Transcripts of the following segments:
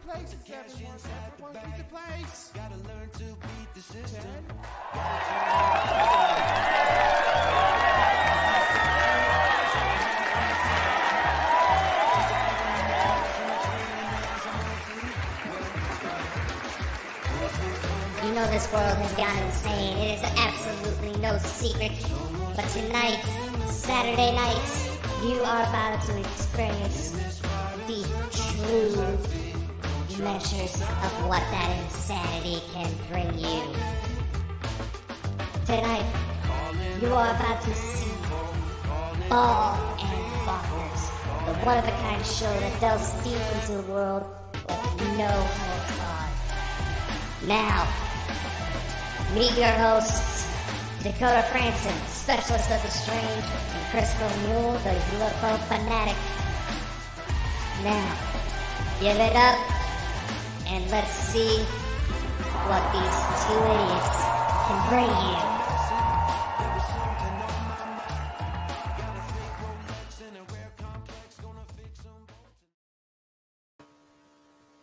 places, everyone. Everyone pick a place. Gotta learn to beat the system. You know this world has gone insane. It is absolutely no secret. But tonight, Saturday night, you are about to experience the true measures of what that insanity can bring you. Tonight, you are about to see Bald and Bonkers, the one-of-a-kind show that delves deep into the world with no holds barred. Now, meet your hosts, Dakota Franson, specialist of the strange, and Christopher Mule, the UFO fanatic. Now, give it up, and let's see what these two idiots can bring you.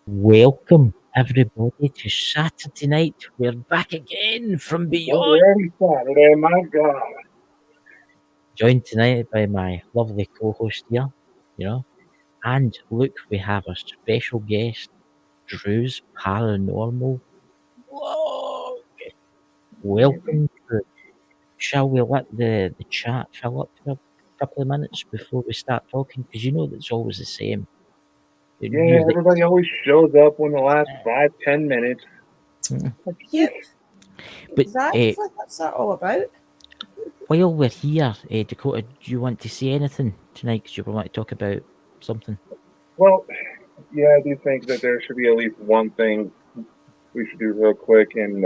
Welcome, everybody, to Saturday night. We're back again from beyond. Already Saturday, my God. Joined tonight by my lovely co-host here, and look, we have a special guest, Drew's Paranormal. Whoa! Welcome. Shall we let the chat fill up for a couple of minutes before we start talking? Because you know that's always the same. Yeah, everybody always shows up in the last 5-10 minutes. Yep. But Exactly. What's that all about? while we're here, Dakota, do you want to say anything tonight? Because you want to talk about something. Well, yeah, I do think that there should be at least one thing we should do real quick. And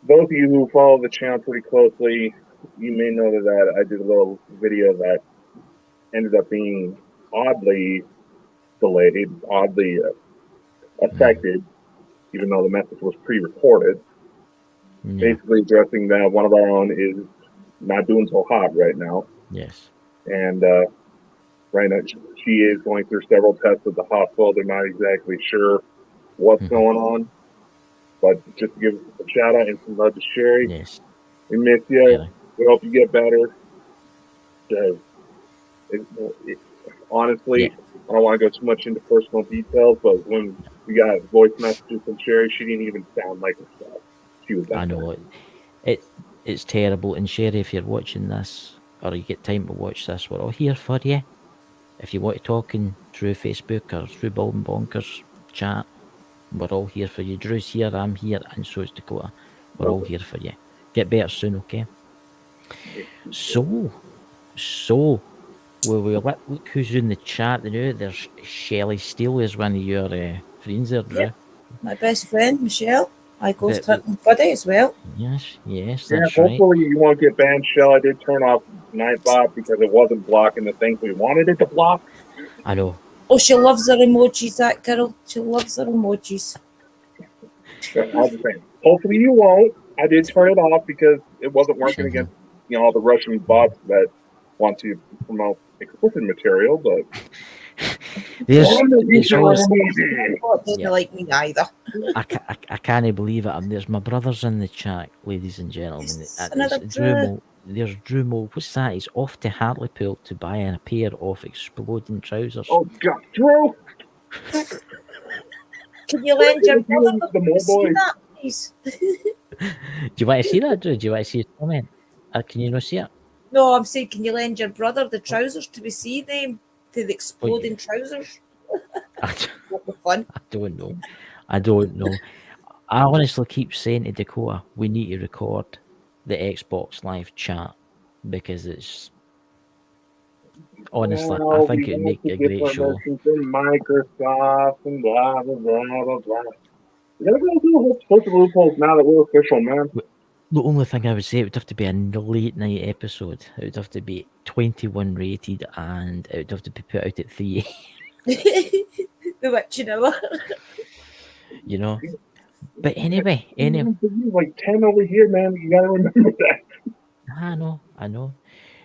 those of you who follow the channel pretty closely, you may know that I did a little video that ended up being oddly delayed, oddly affected, even though the message was pre-recorded. Yeah. Basically addressing that one of our own is not doing so hot right now. Yes. And right now she is going through several tests at the hospital. They're not exactly sure what's going on. But just to give a shout out and some love to Sherry. Yes. We miss you. Yeah. We hope you get better. Honestly, I don't want to go too much into personal details, but when we got voice messages from Sherry, she didn't even sound like herself. She was I know it's terrible. And Sherry, if you're watching this or you get time to watch this, we're all here for you. If you want to talk through Facebook or through Bald and Bonkers chat, we're all here for you. Drew's here, I'm here, and so is Dakota. We're all here for you. Get better soon, okay? So look who's in the chat now. There's Shelley Steele is one of your friends there, Drew. Yep. My best friend, Michelle. I go to Buddy as well. Yes, that's hopefully right. you won't get banned, Shell. I did turn off Nightbot because it wasn't blocking the things we wanted it to block. I know. Oh, she loves her emojis, that girl. She loves her emojis. Hopefully you won't. I did turn it off because it wasn't working against all the Russian bots that want to promote explicit material, but They don't like me either. I can't believe it. And there's my brothers in the chat, ladies and gentlemen. There's Drew Mo. What's that? He's off to Hartlepool to buy a pair of exploding trousers. Oh God, Drew! Can you lend your brother to see that, please? Do you want to see that, Drew? Do you want to see his comment? Can you not see it? No, I'm saying, can you lend your brother the trousers to we see them? To the exploding trousers? Fun. I don't know. I honestly keep saying to Dakota, we need to record the Xbox Live chat because it's honestly, I think it'd make a great show. Microsoft and blah blah blah blah blah. We gotta go through a whole bunch of loopholes now that we're official, man. The only thing I would say, it would have to be a late night episode. It would have to be 21 rated, and it would have to be put out at 3 The witching hour. But anyway. Like 10 over here, man. You gotta remember that. I know.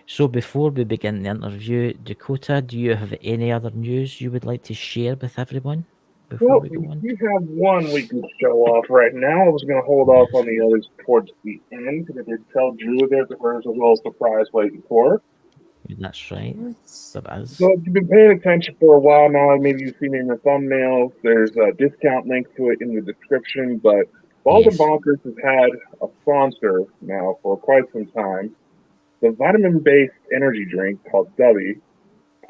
So before we begin the interview, Dakota, do you have any other news you would like to share with everyone before Well, we go on? we have one we can show off right now. I was going to hold off on the others towards the end because I did tell Drew there's a little surprise waiting for. That's right. Yes. There is. So if you've been paying attention for a while now, maybe you've seen it in the thumbnails. There's a discount link to it in the description. But Bald and Yes. Bonkers has had a sponsor now for quite some time. The vitamin-based energy drink called Dubby.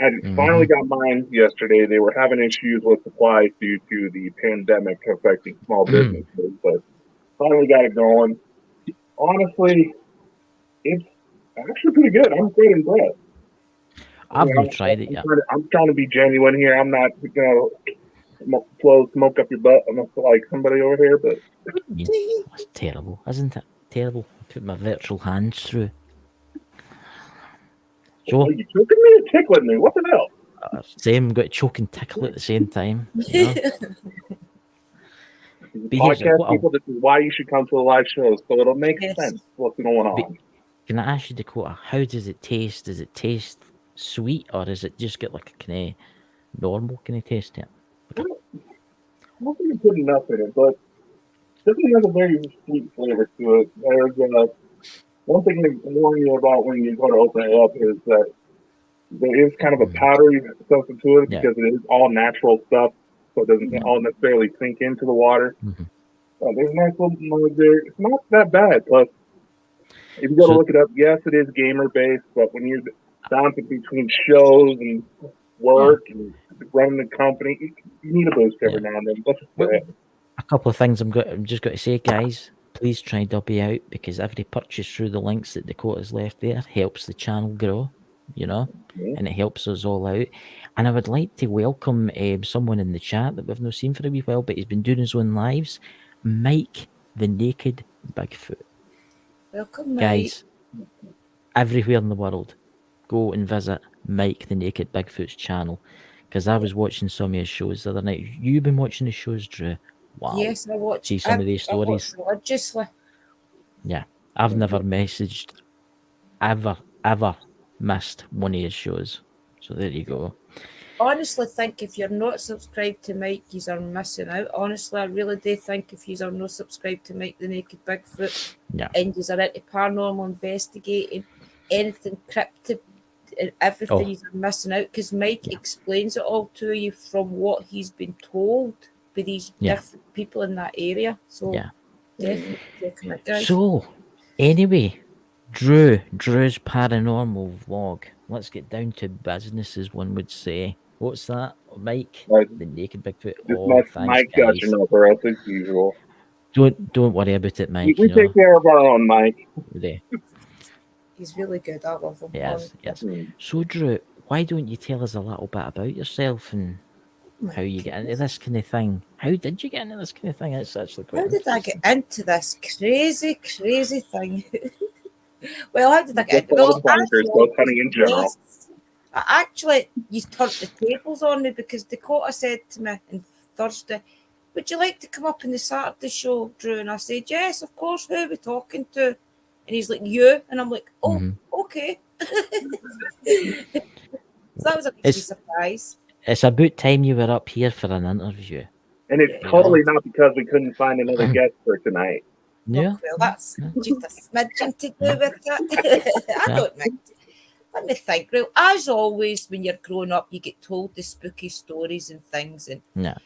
I finally got mine yesterday. They were having issues with supply due to the pandemic affecting small businesses, but finally got it going. Honestly, it's actually pretty good. I'm quite impressed. I've not tried it yet. I'm trying to be genuine here. I'm not going to blow smoke up your butt. I'm not like somebody over here, but It's terrible, isn't it? Terrible. I put my virtual hands through. So, are you choking me or tickling me? What the hell? same, got to choke and tickle at the same time. You know? But here's Podcast what people, this is why you should come to the live shows, so it'll make Yes. sense what's going on. Can I ask you, Dakota, how does it taste? Does it taste sweet, or does it just get like a kind of normal kind of taste to it? I don't think you put enough in it, but definitely has a very sweet flavor to it. There's one thing to warn you about when you go to open it up is that there is kind of a powdery substance to it Yeah. because it is all natural stuff, so it doesn't all necessarily sink into the water. Mhm. There's a nice little mug there. It's not that bad. Plus, if you go to So- look it up, yes, it is gamer based, but when you're bouncing between shows and work and running the company, you need a boost every now and then. Let's just go ahead. A couple of things I'm just going to say, guys. Please try Dubby out, because every purchase through the links that Dakota's left there helps the channel grow, you know, and it helps us all out. And I would like to welcome someone in the chat that we've not seen for a wee while, but he's been doing his own lives. Mike the Naked Bigfoot. Welcome, Mike. Guys, everywhere in the world, go and visit Mike the Naked Bigfoot's channel, because I was watching some of his shows the other night. You've been watching his shows, Drew? Wow. Yes, I watch. See some of these I watch stories? religiously. Yeah, I've never messaged, ever missed one of his shows. So there you go. Honestly, think if you're not subscribed to Mike, you are missing out. Honestly, I really do think if you are not subscribed to Mike the Naked Bigfoot, Yeah. and you are into paranormal investigating, anything cryptid, and everything, Oh. you are missing out, because Mike explains it all to you from what he's been told by these different people in that area. So Yeah. definitely check him out, guys. So, anyway, Drew's paranormal vlog. Let's get down to business, as one would say. What's that, Mike? Right. The Naked Bigfoot. Just Oh, must thanks, Mike guys. gushing over us as usual. Don't worry about it, Mike. We You know, take care of our own, Mike. they- He's really good. I love him. yes, honestly. yes. So, Drew, why don't you tell us a little bit about yourself and how you get into this kind of thing? How did you get into this kind of thing? It's actually quite How did I get interesting. into this crazy thing? Well, how did I get into Just all well, the bonkers, both honey in general. yes. Actually, you turned the tables on me, because Dakota said to me on Thursday, would you like to come up in the Saturday show, Drew? And I said, yes, of course. Who are we talking to? And he's like, you. And I'm like, oh, okay. So that was a big It's- surprise. It's about time you were up here for an interview. And it's totally not because we couldn't find another guest for tonight. Yeah. Well, that's just a smidgen to do with it. I Yeah. don't mind. Let me think. Well, as always, when you're growing up, you get told the spooky stories and things. And Yeah.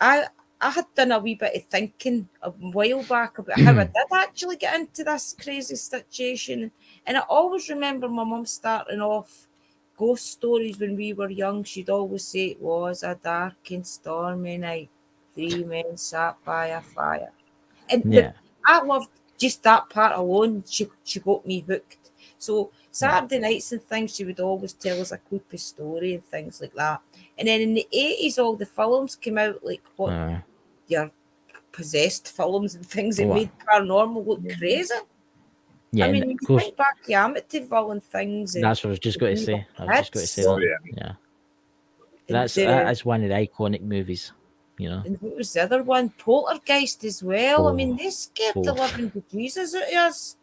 I had done a wee bit of thinking a while back about how I did actually get into this crazy situation. And I always remember my mum starting off ghost stories when we were young. She'd always say it was a dark and stormy night. 3 men sat by a fire. And Yeah. I loved just that part alone. She got me hooked. So Saturday nights and things, she would always tell us a creepy story and things like that. And then in the 80s, all the films came out, like what your possessed films and things that Oh, made paranormal look crazy. Yeah, I and mean, of you course, think back to Amityville and things. And that's what I was just going to say. I was just going to say Oh, that. yeah. Yeah. and, That's one of the iconic movies, you know. and what was the other one? Poltergeist as well. I mean, they scared the Oh. living bejesus out of us.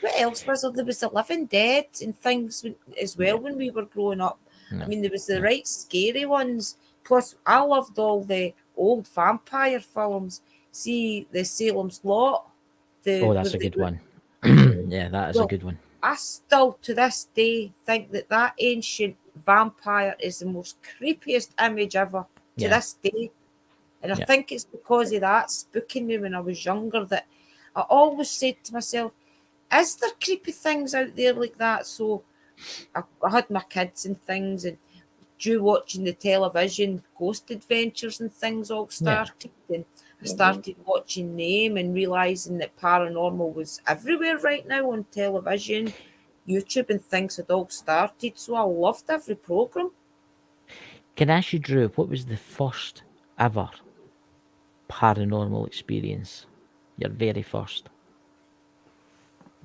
What else was there? There was the Living Dead and things as well when we were growing up. I mean, there was the right scary ones. plus I loved all the old vampire films. See the Salem's Lot. Oh, that's a good one. Yeah, that is a Well, good one. I still to this day think that ancient vampire is the most creepiest image ever to Yeah. this day. And I Yeah. think it's because of that spooking me when I was younger that I always said to myself, is there creepy things out there like that? So I had my kids and things, and due watching the television, Ghost Adventures and things all started. And I started watching them and realising that paranormal was everywhere right now on television, YouTube and things had all started. So I loved every programme. Can I ask you, Drew, what was the first ever paranormal experience? Your very first?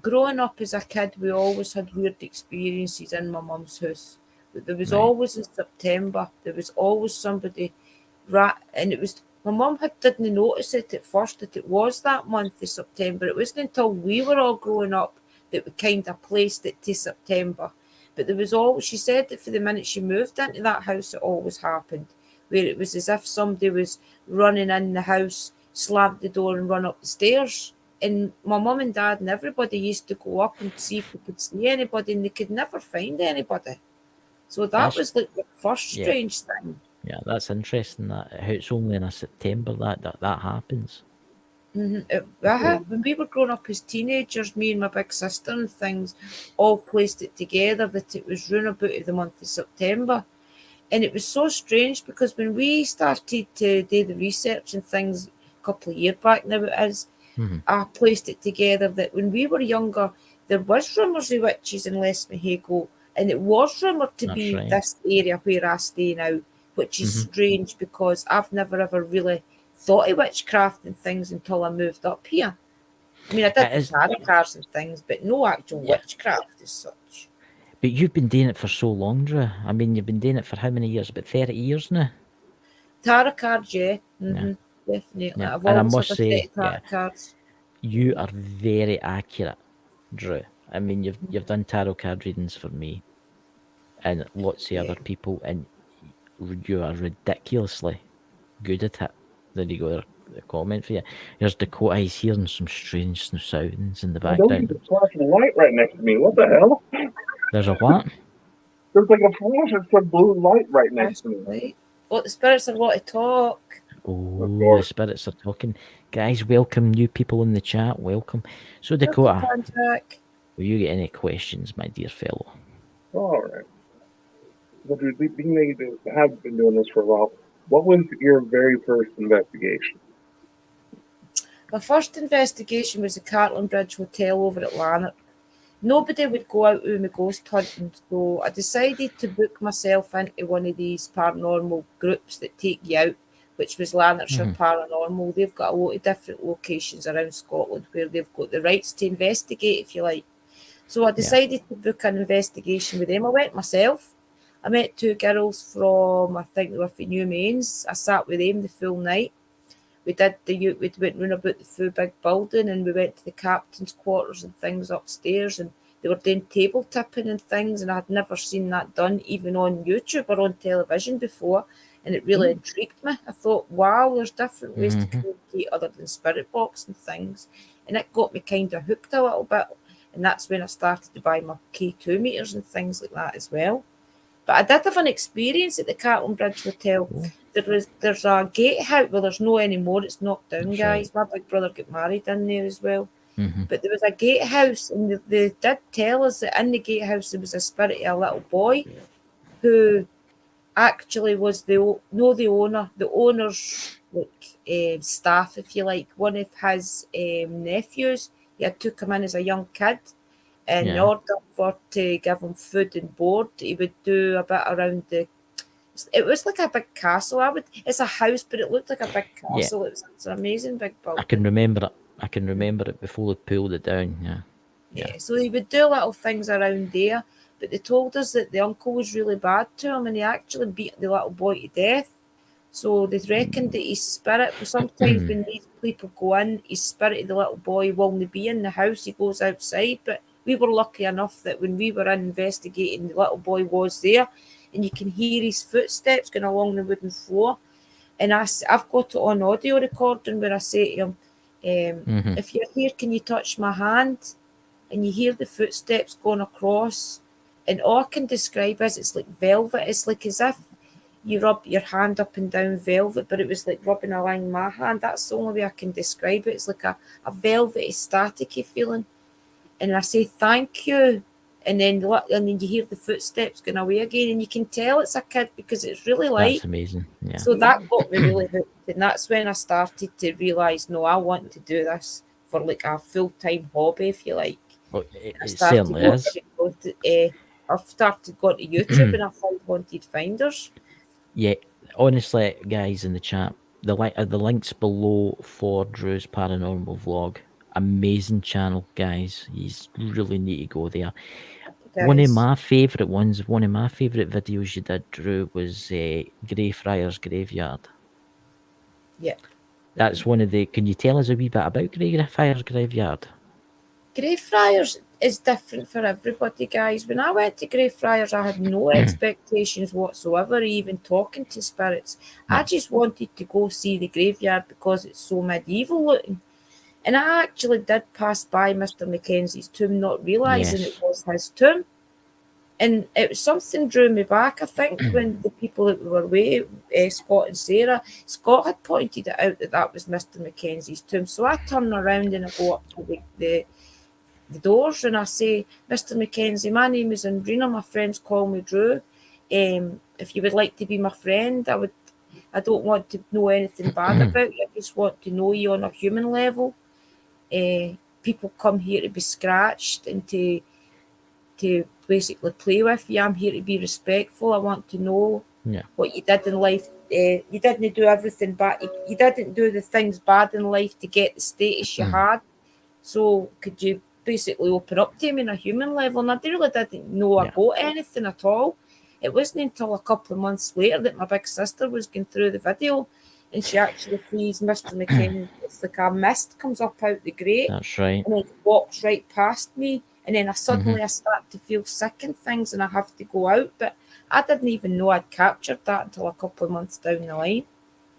Growing up as a kid, we always had weird experiences in my mum's house. But there was Right. always in September, there was always somebody, and it was my mum didn't notice it at first that it was that month of September. It wasn't until we were all growing up that we kind of placed it to September. But there was always, she said that for the minute she moved into that house, it always happened, where it was as if somebody was running in the house, slammed the door, and run up the stairs. And my mum and dad and everybody used to go up and see if they could see anybody, and they could never find anybody. So that That's- was like the first Yeah. strange thing. Yeah, that's interesting. That how it's only in a September that happens. When we were growing up as teenagers, me and my big sister and things all placed it together that it was round about the month of September. And it was so strange because when we started to do the research and things a couple of years back now it is, I placed it together that when we were younger, there was rumours of witches in Les Mahago, and it was rumoured to That's be right. this area where I stay now, which is strange because I've never ever really thought of witchcraft and things until I moved up here. I mean, I It did is- tarot cards and things, but no actual Yeah. witchcraft as such. But you've been doing it for so long, Drew. I mean, you've been doing it for how many years? About 30 years now? Tarot cards, yeah. Yeah. Definitely. Yeah. I've And I always must had a say, set of tarot yeah. cards. You are very accurate, Drew. I mean, you've done tarot card readings for me and lots of other people, and you are ridiculously good at it. There you go, the comment for you. There's Dakota. He's hearing some strange sounds in the Don't background. keep flashing light right next to me. What the hell? There's a what? There's like a flash of some blue light right next to me. Right. Well, the spirits are want to talk. Oh, the course. spirits are talking. Guys, welcome. New people in the chat, welcome. So, Dakota, Jack. will you get any questions, my dear fellow? All right. Well, dude, being that you have been doing this for a while, what was your very first investigation? My first investigation was the Cartland Bridge Hotel over at Lanark. Nobody would go out with me ghost hunting, so I decided to book myself into one of these paranormal groups that take you out, which was Lanarkshire Paranormal. They've got a lot of different locations around Scotland where they've got the rights to investigate, if you like. So I decided to book an investigation with them. I went myself. I met two girls from, I think they were from New Mains. I sat with them the full night. We went round about the full big building, and we went to the captain's quarters and things upstairs, and they were doing table tipping and things, and I had never seen that done even on YouTube or on television before, and it really intrigued me. I thought, wow, there's different ways to communicate other than spirit box and things, and it got me kind of hooked a little bit, and that's when I started to buy my K2 meters and things like that as well. But I did have an experience at the Cartland Bridge Hotel. There's a gatehouse. Well, there's no anymore. It's knocked down, That's guys. My big brother got married in there as well. Mm-hmm. But there was a gatehouse, and they did tell us that in the gatehouse there was a spirit of a little boy who actually was the owner, the owner's staff, if you like. One of his nephews, he had took him in as a young kid. And in order to give him food and board, he would do a bit around it was like a big castle. It's a house, but it looked like a big castle. Yeah. It's an amazing big building. I can remember it before they pulled it down. Yeah. So he would do little things around there, but they told us that the uncle was really bad to him, and he actually beat the little boy to death. So they reckoned that his spirit, sometimes when these people go in, his spirit of the little boy won't be in the house, he goes outside. But we were lucky enough that when we were investigating, the little boy was there, and you can hear his footsteps going along the wooden floor. And I've got it on audio recording where I say to him, if you're here, can you touch my hand? And you hear the footsteps going across. And all I can describe is it's like velvet. It's like as if you rub your hand up and down velvet, but it was like rubbing along my hand. That's the only way I can describe it. It's like a velvety, staticky feeling. And I say, thank you. And then you hear the footsteps going away again. And you can tell it's a kid because it's really light. That's amazing. Yeah. So that got me really hooked. And that's when I started to realise, no, I want to do this for like a full-time hobby, if you like. Well, it certainly is. I've started going to YouTube and I found Haunted Finders. Yeah, honestly, guys in the chat, the links below for Drew's paranormal vlog. Amazing channel, guys. You really need to go there. One of my favourite ones, one of my favourite videos you did, Drew, was Greyfriars Graveyard. Yeah. That's one of the... Can you tell us a wee bit about Greyfriars Graveyard? Greyfriars is different for everybody, guys. When I went to Greyfriars, I had no expectations whatsoever, even talking to spirits. I just wanted to go see the graveyard because it's so medieval looking. And I actually did pass by Mr. Mackenzie's tomb, not realising it was his tomb. And it was something drew me back, I think, when the people that were away, Scott and Sarah, Scott had pointed it out that was Mr. Mackenzie's tomb. So I turn around and I go up to the doors and I say, Mr. Mackenzie, my name is Andrina, my friends call me Drew. If you would like to be my friend, I don't want to know anything bad about you. I just want to know you on a human level. People come here to be scratched and to basically play with you. I'm here to be respectful. I want to know what you did in life. You didn't do everything bad. You didn't do the things bad in life to get the status you had. So could you basically open up to him in a human level? And I really didn't know about anything at all. It wasn't until a couple of months later that my big sister was going through the video and she actually sees Mr. McKinnon. It's like a mist comes up out the grate. That's right. And it walks right past me. And then I start to feel sick and things and I have to go out. But I didn't even know I'd captured that until a couple of months down the line.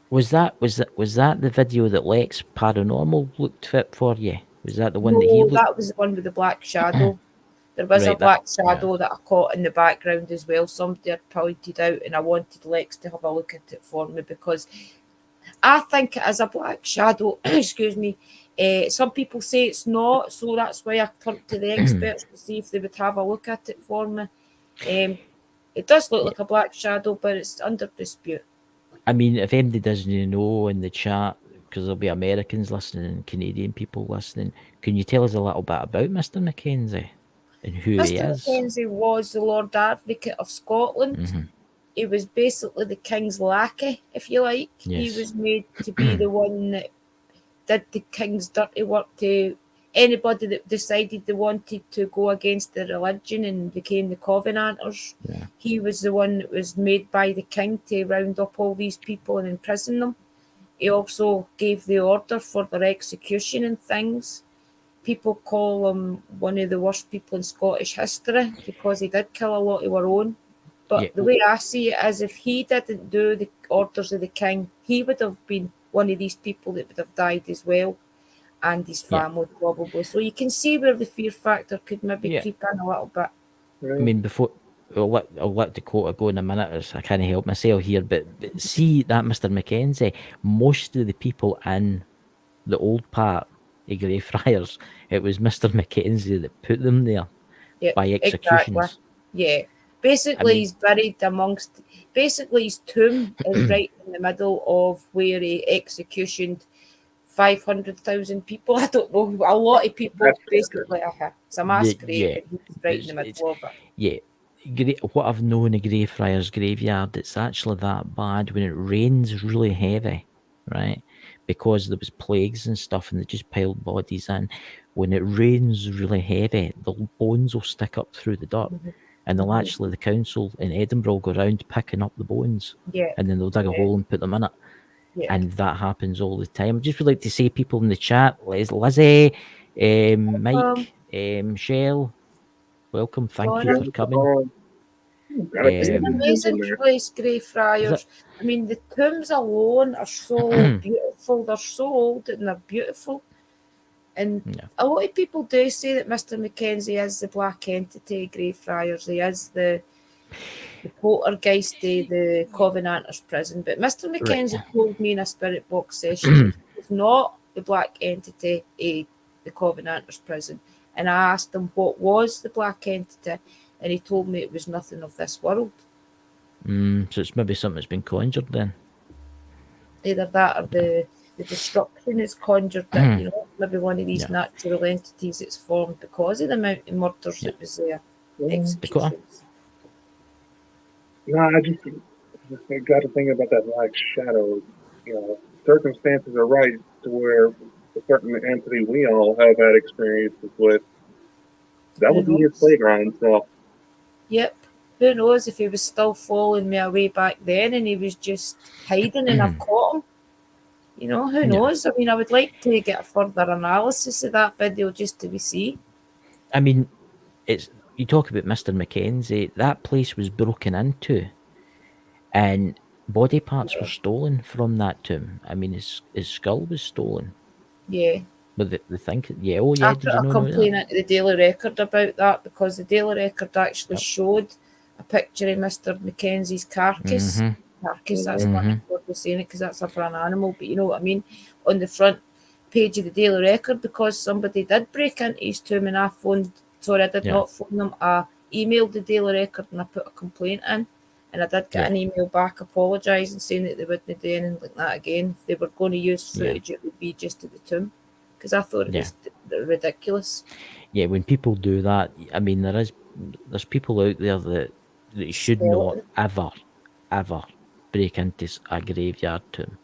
Was that the video that Lex Paranormal looked fit for you? Was that the one that he looked? That was the one with the black shadow. There was a black shadow that I caught in the background as well. Somebody had pointed out and I wanted Lex to have a look at it for me because I think it is a black shadow. Excuse me. Some people say it's not, so that's why I turned to the experts to see if they would have a look at it for me. It does look like a black shadow, but it's under dispute. I mean, if anybody doesn't know in the chat, because there'll be Americans listening and Canadian people listening, can you tell us a little bit about Mr. Mackenzie and who he is? Mr. Mackenzie was the Lord Advocate of Scotland. He was basically the king's lackey, if you like. Yes. He was made to be the one that did the king's dirty work to anybody that decided they wanted to go against the religion and became the Covenanters. Yeah. He was the one that was made by the king to round up all these people and imprison them. He also gave the order for their execution and things. People call him one of the worst people in Scottish history because he did kill a lot of our own. But the way I see it is if he didn't do the orders of the king, he would have been one of these people that would have died as well, and his family probably. So you can see where the fear factor could maybe creep in a little bit. I mean, before I'll let Dakota go in a minute, as I can't help myself here, but see that Mr. Mackenzie, most of the people in the old part of Greyfriars, it was Mr. Mackenzie that put them there by executions. Exactly. Yeah. Basically, he's buried amongst... Basically, his tomb is right in the middle of where he executioned 500,000 people. I don't know. A lot of people, basically. It's a mass grave. He's right in the middle of it. Yeah. What I've known of Greyfriars Graveyard, it's actually that bad when it rains really heavy, right? Because there was plagues and stuff and they just piled bodies in. When it rains really heavy, the bones will stick up through the dirt. And they'll actually, the council in Edinburgh will go around picking up the bones. Yeah. And then they'll dig a hole and put them in it. Yeah. And that happens all the time. I just would like to say people in the chat, Lizzie, Mike, Shell, welcome. Thank you for coming. Got a It's an few Um, dudes in amazing there. place, is it? Greyfriars. I mean, the tombs alone are so beautiful. They're so old and they're beautiful. And Yeah. a lot of people do say that Mr. Mackenzie is the black entity, Greyfriars. He is the poltergeisty, the Covenanters prison. But Mr. Right. Mackenzie told me in a spirit box session that he was not the black entity, the Covenanters prison. And I asked him what was the black entity, and he told me it was nothing of this world. So it's maybe something that's been conjured then. Either that or the destruction is conjured that, maybe one of these Yeah. natural entities that's formed because of the amount of murders that was there. Executions. No, I just got to think about that black shadow. Circumstances are right to where a certain entity we all have had experiences with. That would be his playground. So Yep. Who knows if he was still following me away back then and he was just hiding and I've caught him. Who knows? I mean, I would like to get a further analysis of that video just to see. I mean, you talk about Mr. Mackenzie. That place was broken into, and body parts were stolen from that tomb. I mean, his skull was stolen. Yeah. But they think, yeah, oh yeah, I did put you a know complaint that? into the Daily Record about that because the Daily Record actually showed a picture of Mr. Mackenzie's carcass. Carcass, that's funny for me saying it because that's for an animal, but you know what I mean, on the front page of the Daily Record because somebody did break into his tomb and I did not phone them. I emailed the Daily Record and I put a complaint in and I did get an email back apologising saying that they wouldn't do anything like that again. If they were going to use footage, it would be just at the tomb because I thought it was ridiculous. Yeah, when people do that, I mean, there's people out there that should not ever break into a graveyard tomb.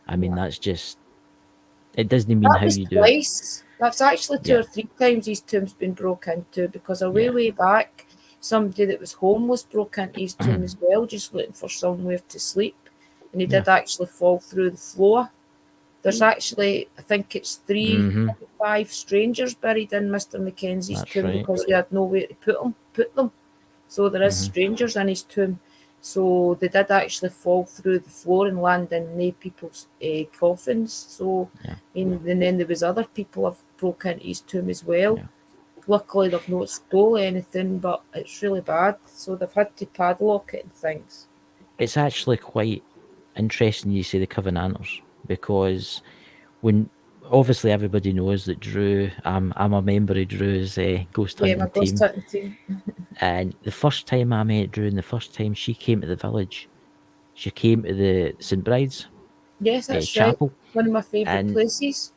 I mean, that's just, it doesn't mean That how was you do it. twice. That's actually two or three times his tomb's been broke into because way back, somebody that was homeless broke into his tomb as well, just looking for somewhere to sleep. And he did actually fall through the floor. There's actually, I think it's 5 strangers buried in Mr. Mackenzie's tomb because he had nowhere to put them. So there is strangers in his tomb. So they did actually fall through the floor and land in people's coffins. So, and then there was other people have broke into his tomb as well. Luckily, they've not stole anything, but it's really bad. So they've had to padlock it and things. It's actually quite interesting you say the Covenanters because when obviously everybody knows that Drew, I'm a member of Drew's ghost hunting team. And the first time I met Drew and the first time she came to the village, she came to the St. Bride's chapel. Right. One of my favourite places.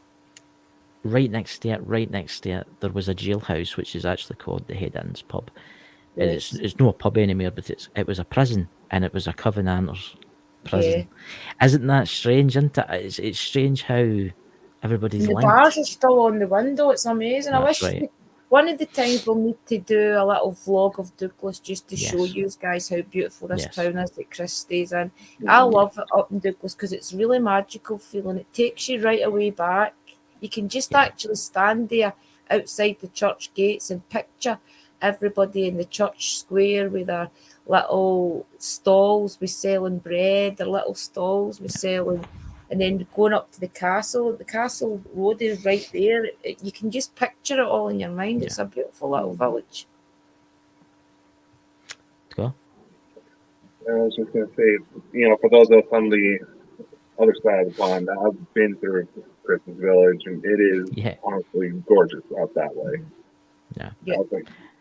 Right next to it, there was a jailhouse, which is actually called the Head Inn's Pub. And it's not a pub anymore, but it was a prison, and it was a Covenanters prison. Isn't that strange, isn't it? It's strange how everybody's linked. The bars are still on the window. It's amazing. That's I wish one of the times we'll need to do a little vlog of Douglas just to show you guys how beautiful this town is that Chris stays in. I love it up in Douglas because it's really magical feeling. It takes you right away back. You can just actually stand there outside the church gates and picture everybody in the church square with their little stalls with selling bread, their little stalls with selling, and then going up to the castle road is right there. You can just picture it all in your mind. It's a beautiful little village. Cool. I was just going to say, for those of us on the other side of the pond, I've been through Christmas Village, and it is honestly gorgeous out that way. Yeah.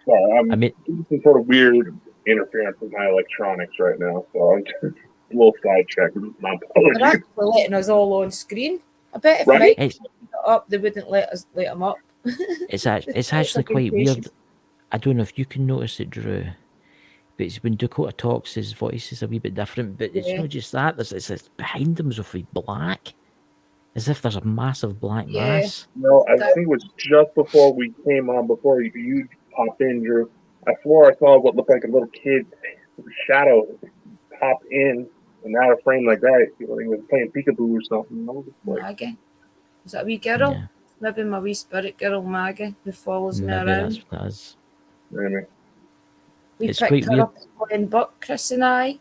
I'm doing some sort of weird interference with my electronics right now, so I'm just a little sidetracked. My apologies. They're actually letting us all on screen. I bet if Mike put it up, they wouldn't let them up. It's actually quite weird. I don't know if you can notice it, Drew, but it's when Dakota talks, his voice is a wee bit different. But it's not just that. It's behind him as if he's black, as if there's a massive black mass. No, I think it was just before we came on, before you popped in, Drew. I swore I saw what looked like a little kid shadow pop in and out of frame like that. He was playing peekaboo or something. Maggie. Is that a wee girl? Yeah. Maybe my wee spirit girl, Maggie, who follows me around. That's Maybe. We It's picked quite her weird. up at Glenbuck, Chris and I.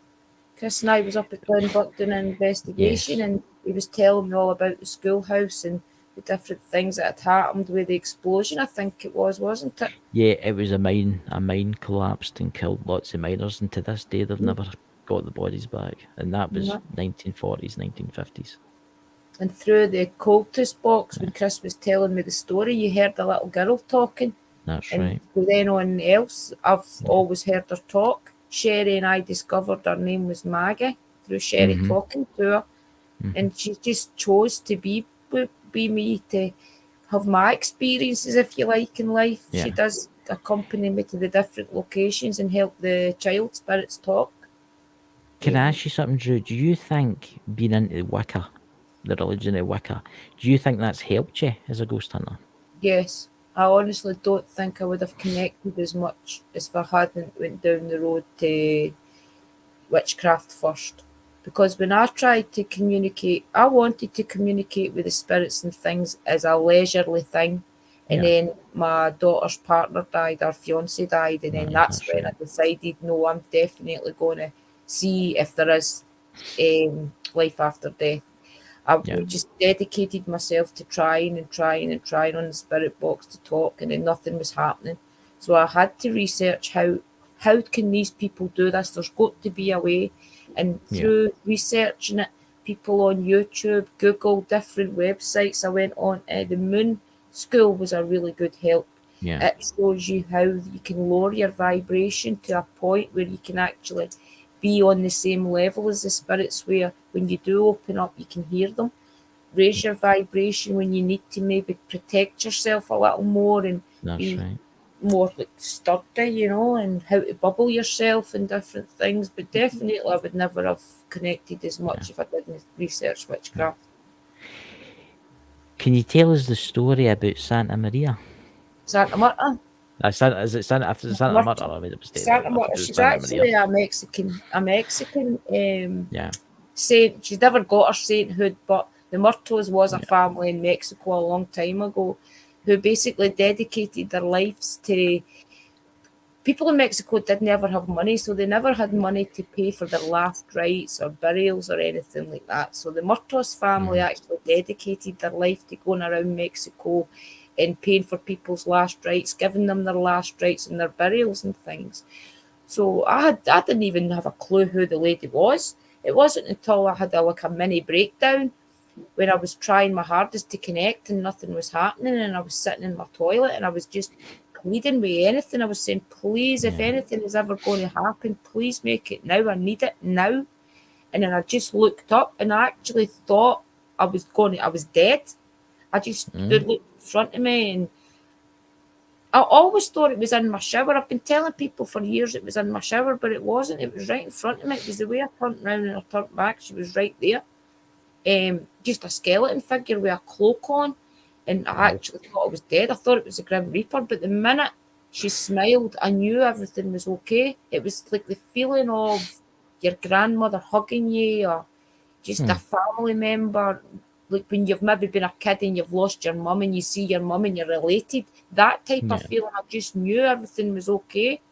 Chris and I was up at Glenbuck doing an investigation, Yes. and he was telling me all about the schoolhouse and the different things that had happened with the explosion. I think it was, wasn't it? Yeah, it was a mine. A mine collapsed and killed lots of miners, and to this day they've never got the bodies back. And that was No. 1940s, 1950s. And through the cultist box, when Chris was telling me the story, you heard a little girl talking. That's And right. with anyone else, I've always heard her talk. Sherry and I discovered her name was Maggie through Sherry Mhm. talking to her. And she just chose to be me, to have my experiences, if you like, in life. Yeah. She does accompany me to the different locations and help the child spirits talk. Can I ask you something, Drew? Do you think being into Wicca, the religion of Wicca, do you think that's helped you as a ghost hunter? Yes, I honestly don't think I would have connected as much as if I hadn't went down the road to witchcraft first. Because when I tried to communicate, I wanted to communicate with the spirits and things as a leisurely thing. And Yeah. then my daughter's partner died, our fiance died, and then Right, that's that's when right. I decided, no, I'm definitely going to see if there is life after death. I Yeah. just dedicated myself to trying and trying and trying on the spirit box to talk, and then nothing was happening. So I had to research how can these people do this? There's got to be a way. And Yeah. through researching it, people on YouTube, Google, different websites I went on, the Moon School was a really good help. Yeah. It shows you how you can lower your vibration to a point where you can actually be on the same level as the spirits, where when you do open up, you can hear them. Raise your vibration when you need to maybe protect yourself a little more and That's be right. more like sturdy, and how to bubble yourself and different things. But definitely I would never have connected as much if I didn't research witchcraft. Can you tell us the story about Santa Maria? Santa Marta. Is it Santa? After Santa Marta. Marta, I made a mistake. Santa I Marta. thought it was She's Santa actually Maria. a Mexican Yeah. saint. She's never got her sainthood, but the Murtos was a family in Mexico a long time ago who basically dedicated their lives to people in Mexico. Did never have money, so they never had money to pay for their last rites or burials or anything like that. So the Murtos family actually dedicated their life to going around Mexico and paying for people's last rites, giving them their last rites and their burials and things. So I didn't even have a clue who the lady was. It wasn't until I had a mini breakdown when I was trying my hardest to connect and nothing was happening, and I was sitting in my toilet and I was just pleading with anything. I was saying, please, if anything is ever going to happen, please make it now. I need it now. And then I just looked up and I actually thought I was dead. I just stood in front of me, and I always thought it was in my shower. I've been telling people for years it was in my shower, but it wasn't. It was right in front of me. It was the way I turned around and I turned back. She was right there. Just a skeleton figure with a cloak on. And I actually thought I was dead. I thought it was a Grim Reaper. But the minute she smiled, I knew everything was okay. It was like the feeling of your grandmother hugging you, or just a family member. Like when you've maybe been a kid and you've lost your mum and you see your mum and you're related. That type of feeling. I just knew everything was okay.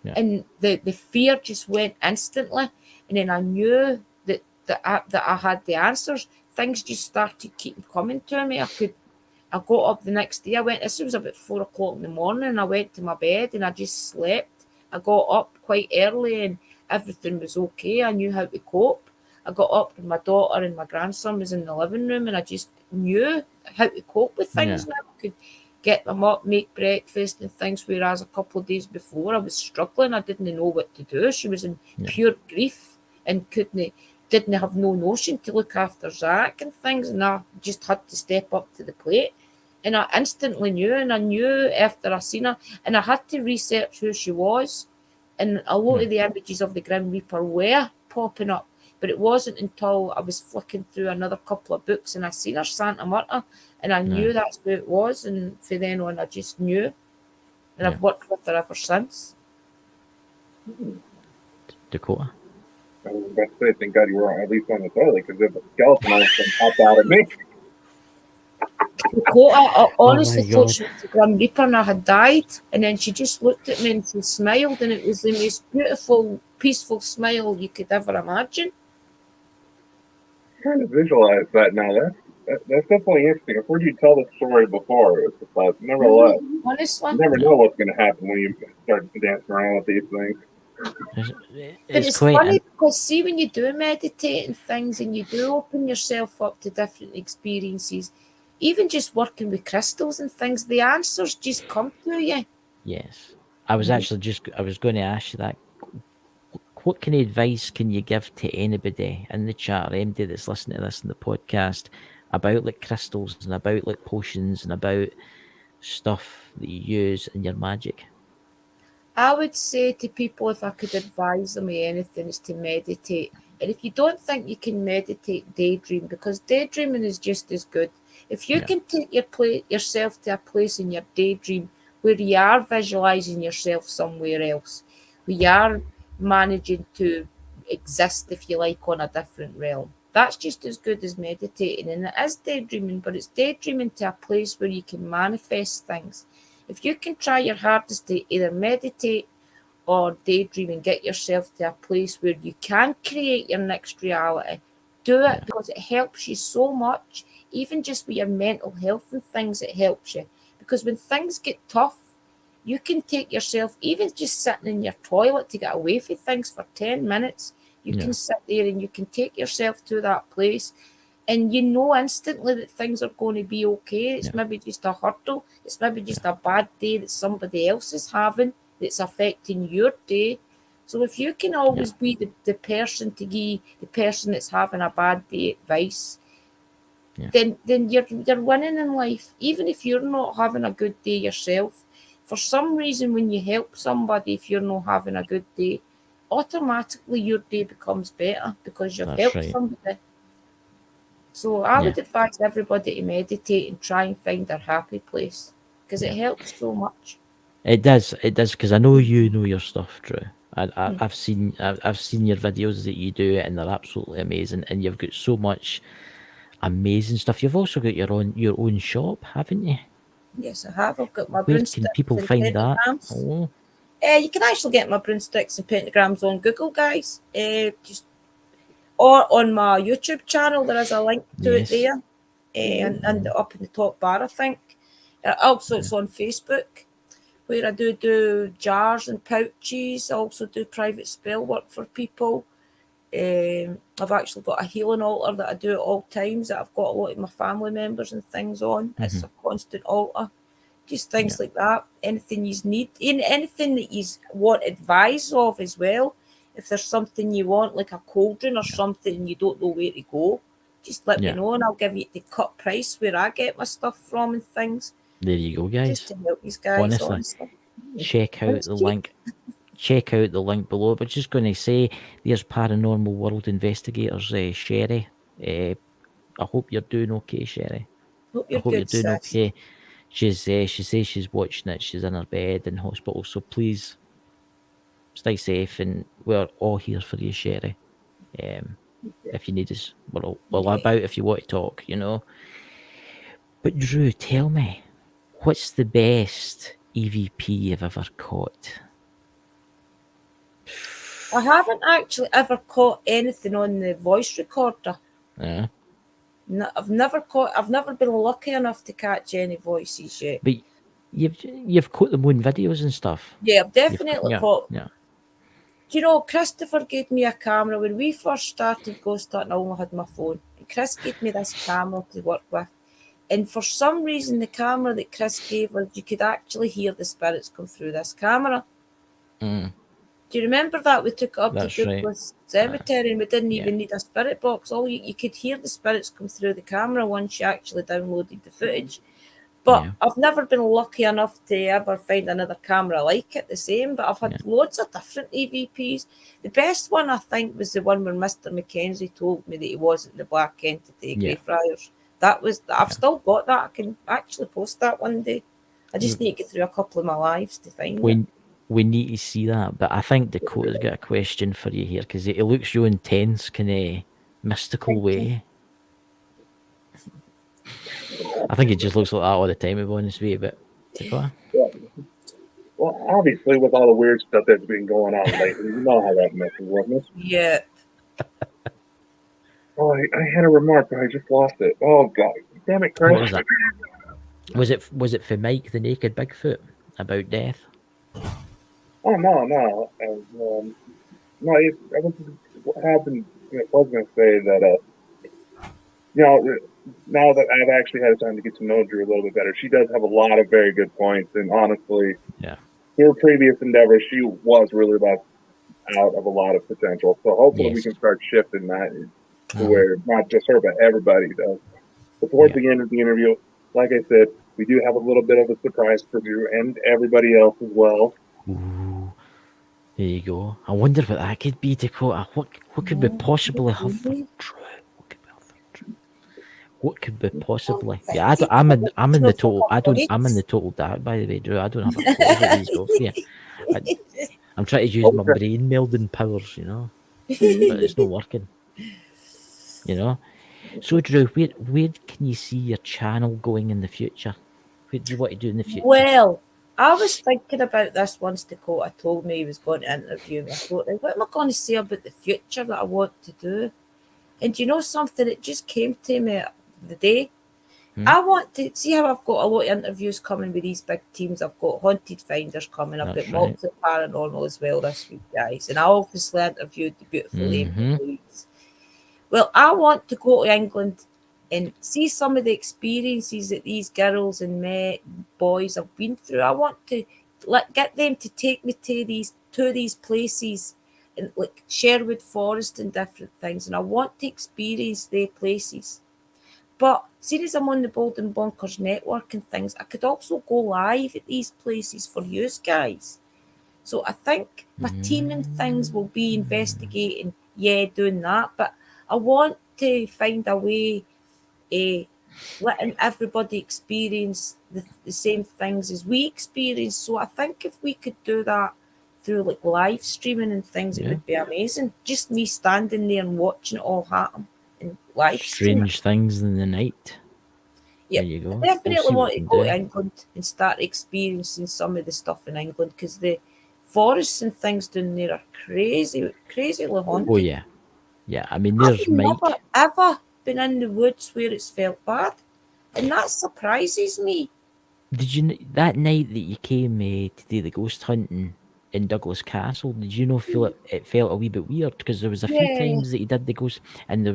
Yeah. And the fear just went instantly. And then I knew that I had the answers. Things just started keeping coming to me. I got up the next day. This was about 4 o'clock in the morning, and I went to my bed and I just slept. I got up quite early and everything was okay. I knew how to cope. I got up and my daughter and my grandson was in the living room, and I just knew how to cope with things now. I could get them up, make breakfast and things, whereas a couple of days before I was struggling. I didn't know what to do. She was in pure grief and didn't have no notion to look after Zach and things, and I just had to step up to the plate. And I instantly knew, and I knew after I seen her, and I had to research who she was. And a lot of the images of the Grim Reaper were popping up, but it wasn't until I was flicking through another couple of books and I seen her Santa Marta, and I knew that's who it was. And from then on, I just knew, and I've worked with her ever since. Dakota. I was about to say, thank God you were at least on the toilet, because if a skeleton almost popped out at me. Dakota, I honestly my thought God. she was the Grim Reaper and I had died. And then she just looked at me and she smiled, and it was the most beautiful, peaceful smile you could ever imagine. Trying to visualize that now. That's definitely interesting. I've heard you tell the story before, but nevertheless, Honestly. you never know what's going to happen when you start dancing around with these things. But It's it's quite funny because see when you do meditate and things and you do open yourself up to different experiences, even just working with crystals and things, the answers just come to you. yes. I was going to ask you that. What kind of advice can you give to anybody in the chat or anybody that's listening to this in the podcast about like crystals and about like potions and about stuff that you use in your magic? I would say to people, if I could advise them with anything, is to meditate. And if you don't think you can meditate, daydream, because daydreaming is just as good. If you Yeah. can take yourself to a place in your daydream where you are visualizing yourself somewhere else, where you are managing to exist, if you like, on a different realm, that's just as good as meditating. And it is daydreaming, but it's daydreaming to a place where you can manifest things. If you can try your hardest to either meditate or daydream and get yourself to a place where you can create your next reality, do it, because it helps you so much. Even just with your mental health and things, it helps you. Because when things get tough, you can take yourself, even just sitting in your toilet to get away from things for 10 minutes, you Yeah. can sit there and you can take yourself to that place and you know instantly that things are going to be okay. It's maybe just a hurdle. It's maybe just a bad day that somebody else is having that's affecting your day. So if you can always be the person to give the person that's having a bad day advice, then you're winning in life. Even if you're not having a good day yourself, for some reason when you help somebody, if you're not having a good day, automatically your day becomes better because you've That's helped right. somebody. So I would advise everybody to meditate and try and find their happy place because it helps so much. It does, because I know you know your stuff, Drew. I've seen your videos that you do, and they're absolutely amazing. And you've got so much amazing stuff. You've also got your own shop, haven't you? Yes, I have. I've got my Where can broomsticks people and find that? pentagrams. Oh, You can actually get my broomsticks and pentagrams on Google, guys. Just or on my YouTube channel, there is a link to it yes. there, and up in the top bar, I think. Also, it's on Facebook, where I do jars and pouches. I also do private spell work for people. I've actually got a healing altar that I do at all times that I've got a lot of my family members and things on. It's a constant altar. Just things like that. Anything you need, anything that you want advice of as well. If there's something you want, like a cauldron or something, and you don't know where to go, just let me know and I'll give you the cut price where I get my stuff from and things. There you go, Just guys. to help these guys, honestly. Check And out it's the cheap. link. Check out the link below. But just going to say, there's Paranormal World Investigators, Sherry. I hope you're doing okay, Sherry. Hope I you're hope you're good, doing sis. okay. She says she's watching it. She's in her bed in hospital. So please stay safe, and we're all here for you, Sherry. If you need us, we're about if you want to talk, you know. But Drew, tell me, what's the best EVP you've ever caught? I haven't actually ever caught anything on the voice recorder. Yeah. No, I've never been lucky enough to catch any voices yet. But you've caught them on videos and stuff. Yeah, I've definitely caught. Yeah. Do you know, Christopher gave me a camera when we first started ghost hunting. I only had my phone. And Chris gave me this camera to work with. And for some reason, the camera that Chris gave us, you could actually hear the spirits come through this camera. Do you remember that? We took it up That's to right. Douglas Cemetery and we didn't even need a spirit box. All you could hear the spirits come through the camera once you actually downloaded the footage. But I've never been lucky enough to ever find another camera like it the same. But I've had loads of different EVPs. The best one, I think, was the one where Mr. Mackenzie told me that he wasn't the Black Entity Greyfriars. I've still got that. I can actually post that one day. I just need to get through a couple of my lives to find it. We need to see that. But I think Dakota's got a question for you here, because it looks real intense, kind of mystical way. I think it just looks like that all the time, to be honest with you, but Dakota. Yeah. Well, obviously, with all the weird stuff that's been going on lately, you know how that messes with me. Yeah. Oh, I had a remark, but I just lost it. Oh, God. Damn it, Chris. What was that? Was it for Mike the Naked Bigfoot about death? Oh, no. No, I was, what happened, I was going to say that, now that I've actually had time to get to know Drew a little bit better, she does have a lot of very good points, and honestly, Yeah. through her previous endeavors, she was really left out of a lot of potential. So hopefully we Yes. can start shifting that to where not just her, but everybody does. But towards the end of the interview, like I said, we do have a little bit of a surprise for you and everybody else as well. Ooh. There you go. I wonder what that could be, Dakota. What could we possibly have for Drew? What could we possibly? Yeah, I'm in the total. I'm in the total dark. By the way, Drew. I don't have a clue what these go for you. I'm trying to use my brain melding powers, you know, but it's not working. You know. So, Drew, where can you see your channel going in the future? What do you want to do in the future? Well, I was thinking about this once Dakota told me he was going to interview me. I thought, what am I going to say about the future that I want to do? And you know something? It just came to me the day. I want to see how I've got a lot of interviews coming with these big teams. I've got Haunted Finders coming. I've got Multi Paranormal as well this week, guys. And I obviously interviewed the beautiful Amy Louise. Well, I want to go to England and see some of the experiences that these girls and boys have been through. I want to get them to take me to these places, and like Sherwood Forest and different things. And I want to experience their places. But seeing as I'm on the Bald and Bonkers network and things, I could also go live at these places for you guys. So I think my team and things will be investigating, doing that. But I want to find a way letting everybody experience the same things as we experience. So I think if we could do that through like live streaming and things, it would be amazing. Just me standing there and watching it all happen in live streaming. Strange things in the night. Yeah, There you go. I definitely want to go do. to England and start experiencing some of the stuff in England, because the forests and things down there are crazily haunted. Oh yeah, yeah. I mean, there's I've Mike. never ever been in the woods where it's felt bad, and that surprises me. Did you that night that you came to do the ghost hunting in Douglas Castle? Did you know feel it felt a wee bit weird, because there was a few times that you did the ghost, and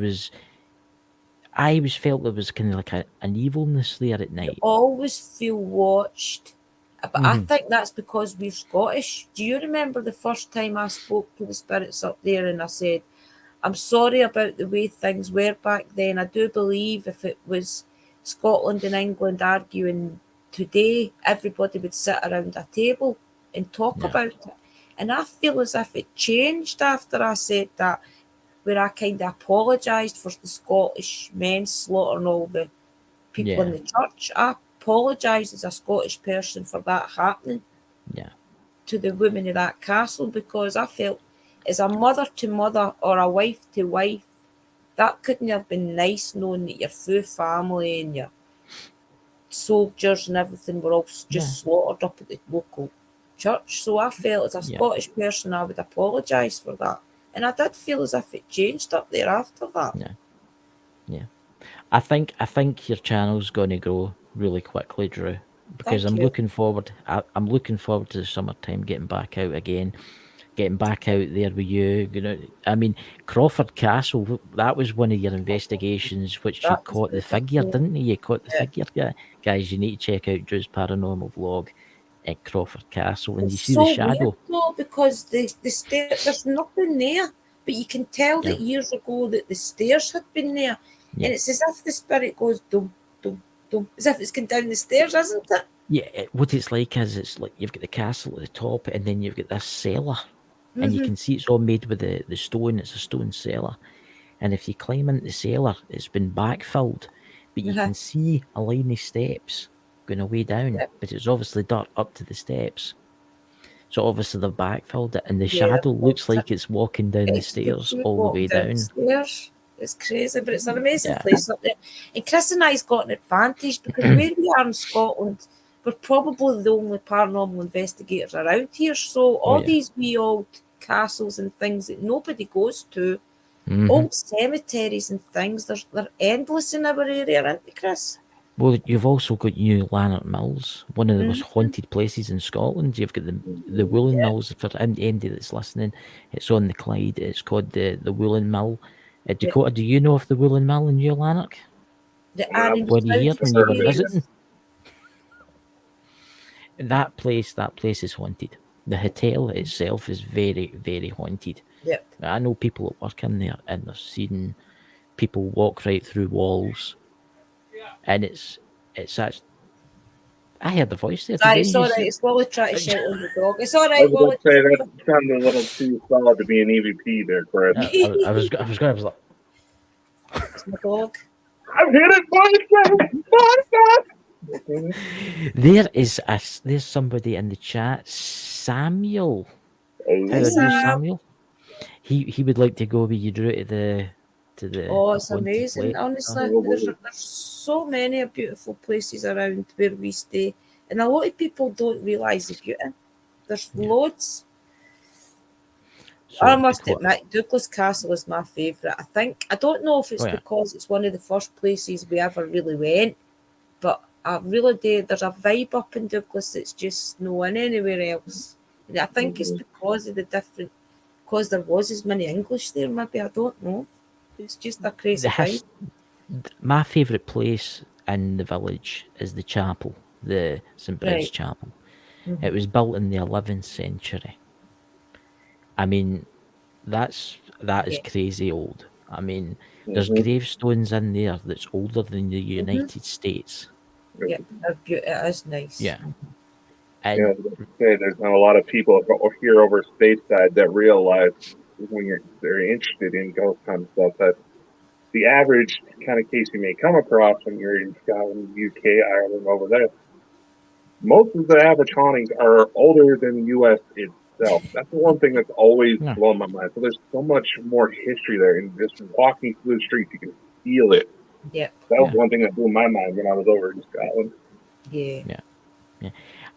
I always felt there was kind of like an evilness there at night. You always feel watched. But I think that's because we're Scottish. Do you remember the first time I spoke to the spirits up there and I said, I'm sorry about the way things were back then. I do believe if it was Scotland and England arguing today, everybody would sit around a table and talk about it. And I feel as if it changed after I said that, where I kind of apologised for the Scottish men slaughtering all the people in the church. I apologised as a Scottish person for that happening to the women of that castle, because I felt as a mother to mother or a wife to wife, that couldn't have been nice, knowing that your full family and your soldiers and everything were all just slaughtered up at the local church. So I felt as a Scottish person I would apologise for that. And I did feel as if it changed up there after that. Yeah. I think your channel's going to grow really quickly, Drew, because I'm looking forward to the summertime, getting back out again, getting back out there with you. You know, I mean, Crawford Castle, that was one of your investigations, which you caught the figure, didn't you? You caught the figure. Guys, you need to check out Drew's paranormal vlog at Crawford Castle, and you see the shadow. Weird though, because the stairs, there's nothing there, but you can tell that years ago that the stairs had been there, and it's as if the spirit goes dum dum dum, as if it's going down the stairs, isn't it? Yeah, what it's like is it's like you've got the castle at the top, and then you've got this cellar, and you can see it's all made with the stone. It's a stone cellar, and if you climb into the cellar, it's been backfilled, but you can see a line of steps going away down, but it's obviously dirt up to the steps. So obviously they've backfilled it, and the shadow looks like it's walking down the stairs all the way down. It's crazy, but it's an amazing Yeah. place up there. And Chris and I's got an advantage because where we are in Scotland, we're probably the only paranormal investigators around here. So all yeah. these wee old castles and things that nobody goes to, Mhm. old cemeteries and things, they're endless in our area, aren't they, Chris? Well, you've also got New Lanark Mills, one of the most haunted places in Scotland. You've got the Woolen Mills, for anybody that's listening. It's on the Clyde. It's called the Woolen Mill. Dakota, do you know of the Woolen Mill in New Lanark? The Aaron Were you here when you were area. visiting? That place is haunted. The hotel itself is very, very haunted. Yep. I know people that work in there and they're seeing people walk right through walls. And it's actually, I heard the voice there today. It's all right. It's Wally trying to shout on the dog. It's all I right, was going Wally. to say that sounded a little too solid to be an EVP there, Chris. I was like, It's my dog. I've hit it, boys! there's somebody in the chat, Samuel. How are you, Sam. Samuel? He would like to go with you Drew to the Oh, it's haunted amazing. place. Honestly, there's so many beautiful places around where we stay, and a lot of people don't realise the beauty. There's loads. So I must Dakota- admit, Douglas Castle is my favourite. I don't know if it's because it's one of the first places we ever really went, but I really do. There's a vibe up in Douglas that's just no in anywhere else. And I think it's because of because there was as many English there, maybe, I don't know. It's just a crazy vibe. My favourite place in the village is the chapel, the St. Brigid's Right. Chapel. It was built in the 11th century. I mean, that is crazy old. I mean, there's gravestones in there that's older than the United States. Yeah, it is nice. Yeah. Yeah, And there's not a lot of people here over stateside that realize when they're interested in ghost hunt stuff that the average kind of case you may come across when you're in Scotland, UK, Ireland, over there, most of the average hauntings are older than the U.S. itself. That's the one thing that's always blown my mind. So there's so much more history there, and just walking through the streets, you can feel it. Yeah. That was one thing that blew my mind when I was over in Scotland. Yeah.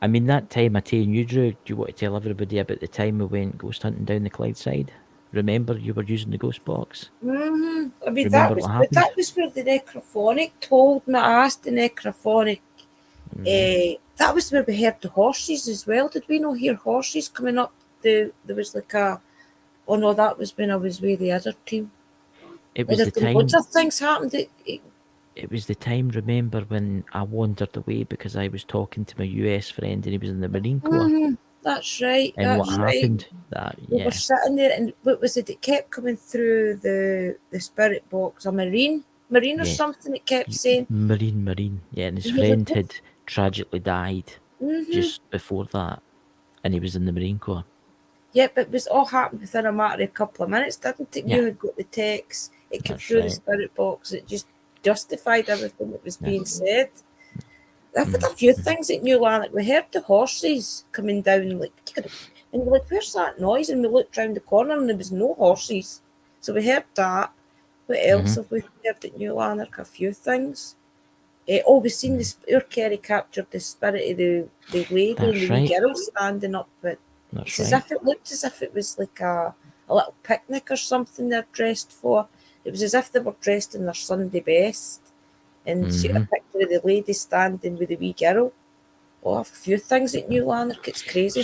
I mean, that time I tell you, Drew, do you want to tell everybody about the time we went ghost hunting down the Clyde side? Remember, you were using the ghost box? Mm-hmm. I mean, Remember what happened? that was where the necrophonic told me. I asked the necrophonic. That was where we heard the horses as well. Did we not hear horses coming up? There was like a. Oh no, that was when I was with the other team. It was the time. Lots of things happened. It was the time, remember, when I wandered away because I was talking to my US friend and he was in the Marine Corps. That's right. And that's what right. happened? We were sitting there, and what was it? It kept coming through the spirit box. A marine or something. It kept saying Marine. Yeah, and his friend had tragically died just before that, and he was in the Marine Corps. Yeah, but it was all happened within a matter of a couple of minutes, didn't it? Yeah. You had got the text. It came That's through the right. spirit box. It just justified everything that was being said. I've had a few things at New Lanark. We heard the horses coming down, like, and we were like, "Where's that noise?" And we looked round the corner, and there was no horses. So we heard that. What else have we heard at New Lanark? A few things. We've seen this. Our Kerry captured the spirit of the lady and the wee girl standing up. But it's as if it looked as if it was like a little picnic or something they're dressed for. It was as if they were dressed in their Sunday best. And she had a picture of the lady standing with the wee girl. Oh, a few things at New Lanark. It's crazy.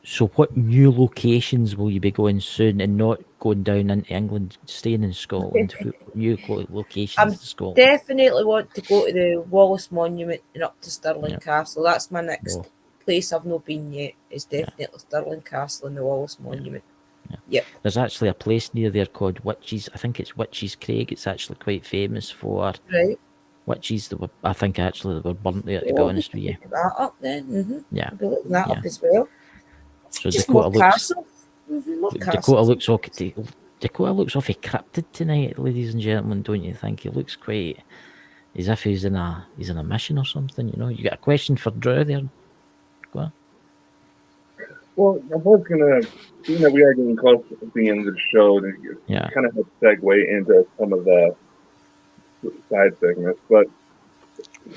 So what new locations will you be going soon and not going down into England, staying in Scotland? New locations to Scotland? Definitely want to go to the Wallace Monument and up to Stirling Castle. That's my next place I've not been yet. Is definitely Stirling Castle and the Wallace Monument. Yep. There's actually a place near there called Witches. I think it's Witches Craig. It's actually quite famous for witches that were. I think actually they were burnt there. To be honest with you. That up then. Yeah. I'll be looking that up as well. So just Dakota more castle. Dakota looks Dakota looks awfully cryptid tonight, ladies and gentlemen. Don't you think? He looks quite as if he's in a mission or something. You know. You got a question for Drew there? Go on. Well, I was gonna, seeing that we are getting close to the end of the show, to Yeah. kind of help segue into some of the side segments. But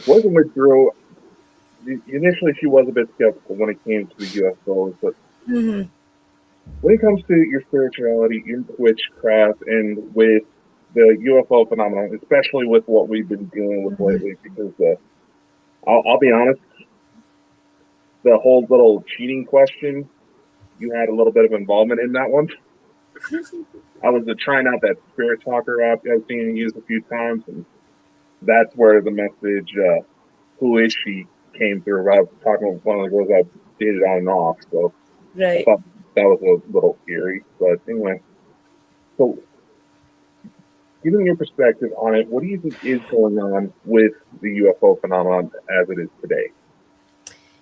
working with Drew, initially she was a bit skeptical when it came to the UFOs, but Mm-hmm. when it comes to your spirituality in witchcraft and with the UFO phenomenon, especially with what we've been dealing with lately, because I'll be honest, the whole little cheating question, you had a little bit of involvement in that one. I was trying out that Spirit Talker app I've seen you use a few times, and that's where the message, "Who is she?" came through. I was talking with one of the girls I've dated on and off, so I Right. thought that was a little eerie. But anyway, so giving your perspective on it, what do you think is going on with the UFO phenomenon as it is today?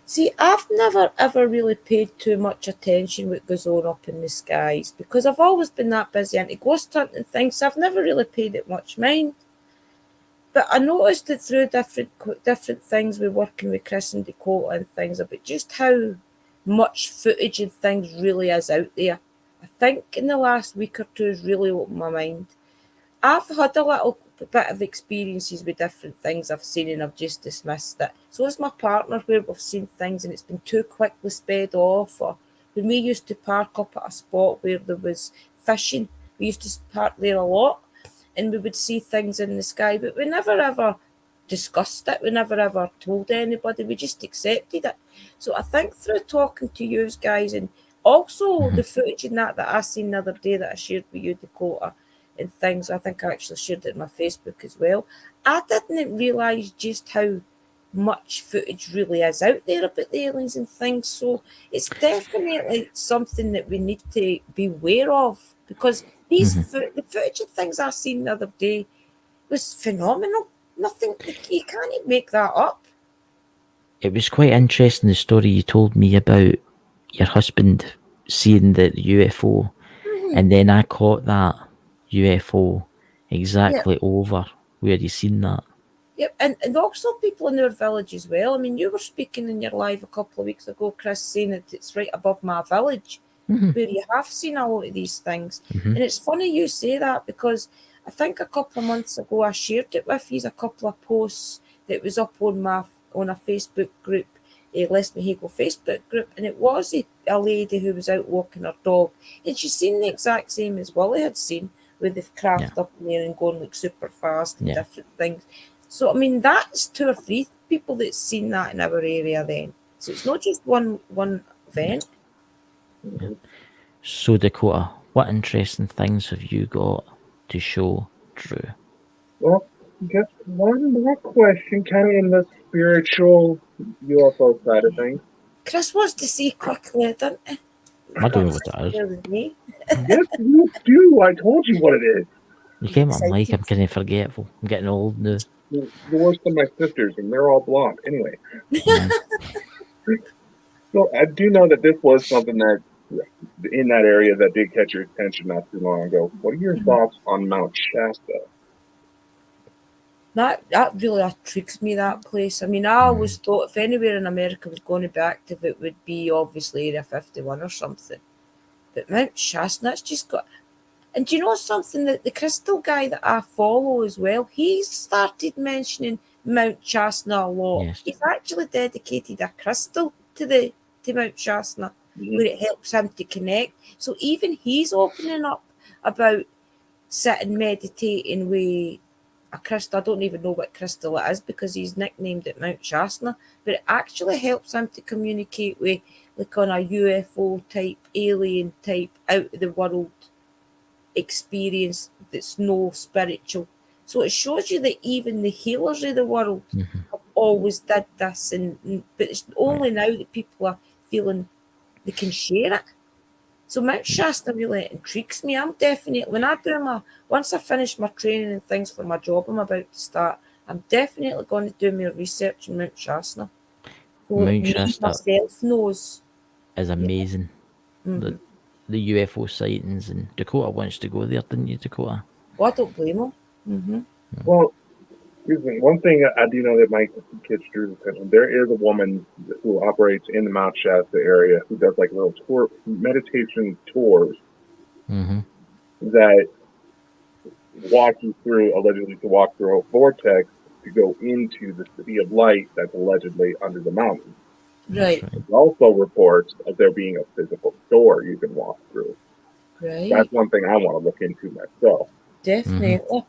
See, I've never ever really paid too much attention what goes on up in the skies because I've always been that busy into ghost hunting things, so I've never really paid it much mind. But I noticed that through different things with working with Chris and Dakota and things about just how much footage and things really is out there. I think in the last week or two has really opened my mind. I've had a little bit of experiences with different things I've seen and I've just dismissed it. So has my partner where we've seen things and it's been too quickly sped off. Or when we used to park up at a spot where there was fishing, we used to park there a lot and we would see things in the sky, but we never ever discussed it. We never ever told anybody. We just accepted it. So I think through talking to you guys and also the footage in that I seen the other day that I shared with you, Dakota, and things. I think I actually shared it on my Facebook as well. I didn't realise just how much footage really is out there about the aliens and things. So it's definitely something that we need to be aware of because the footage of things I seen the other day was phenomenal. Nothing, you can't make that up. It was quite interesting, the story you told me about your husband seeing the UFO, and then I caught that UFO exactly over where you seen that. Yep, and also people in our village as well. I mean, you were speaking in your live a couple of weeks ago, Chris, saying that it's right above my village where you have seen a lot of these things. And it's funny you say that because I think a couple of months ago I shared it with you, a couple of posts that was up on a Facebook group, a Les Mexico Facebook group, and it was a lady who was out walking her dog, and she's seen the exact same as Willie had seen with the craft up in there and going like super fast and different things. So, I mean, that's 2 or 3 people that's seen that in our area then. So it's not just one event. So, Dakota, what interesting things have you got to show Drew? Well, just one more question, kind of in the spiritual UFO side of things. Chris wants to see quickly, didn't he? I don't know what that is. With me. Yes, you do. I told you what it is. You came on like I'm kind of forgetful. I'm getting old now. You're worse than my sisters, and they're all blonde. Anyway. So I do know that this was something that in that area that did catch your attention not too long ago. What are your thoughts on Mount Shasta? That really intrigues me, that place. I mean, I always thought if anywhere in America was going to be active, it would be obviously Area 51 or something. But Mount Shasta, that's just got... And do you know something? That the crystal guy that I follow as well, he's started mentioning Mount Shasta a lot. Yes. He's actually dedicated a crystal to Mount Shasta where it helps him to connect. So even he's opening up about sitting meditating with a crystal. I don't even know what crystal it is because he's nicknamed it Mount Shasta, but it actually helps him to communicate with like on a UFO type, alien type, out of the world experience that's no spiritual. So it shows you that even the healers of the world have always did this, but it's only now that people are feeling they can share it. So Mount Shasta really intrigues me. I'm definitely, once I finish my training and things for my job I'm about to start, I'm definitely going to do my research on Mount Shasta. So Mount me Shasta myself knows. is amazing. The UFO sightings, and Dakota wants to go there, didn't you, Dakota? Oh, I don't blame him. Well, Here's the one thing I do know that might catch Drew's attention. There is a woman who operates in the Mount Shasta area who does like little meditation tours Mm-hmm. that walk you through, allegedly to walk through a vortex to go into the city of light that's allegedly under the mountain. Right. Right. There's also reports of there being a physical door you can walk through. Right. That's one thing I want to look into myself. Definitely.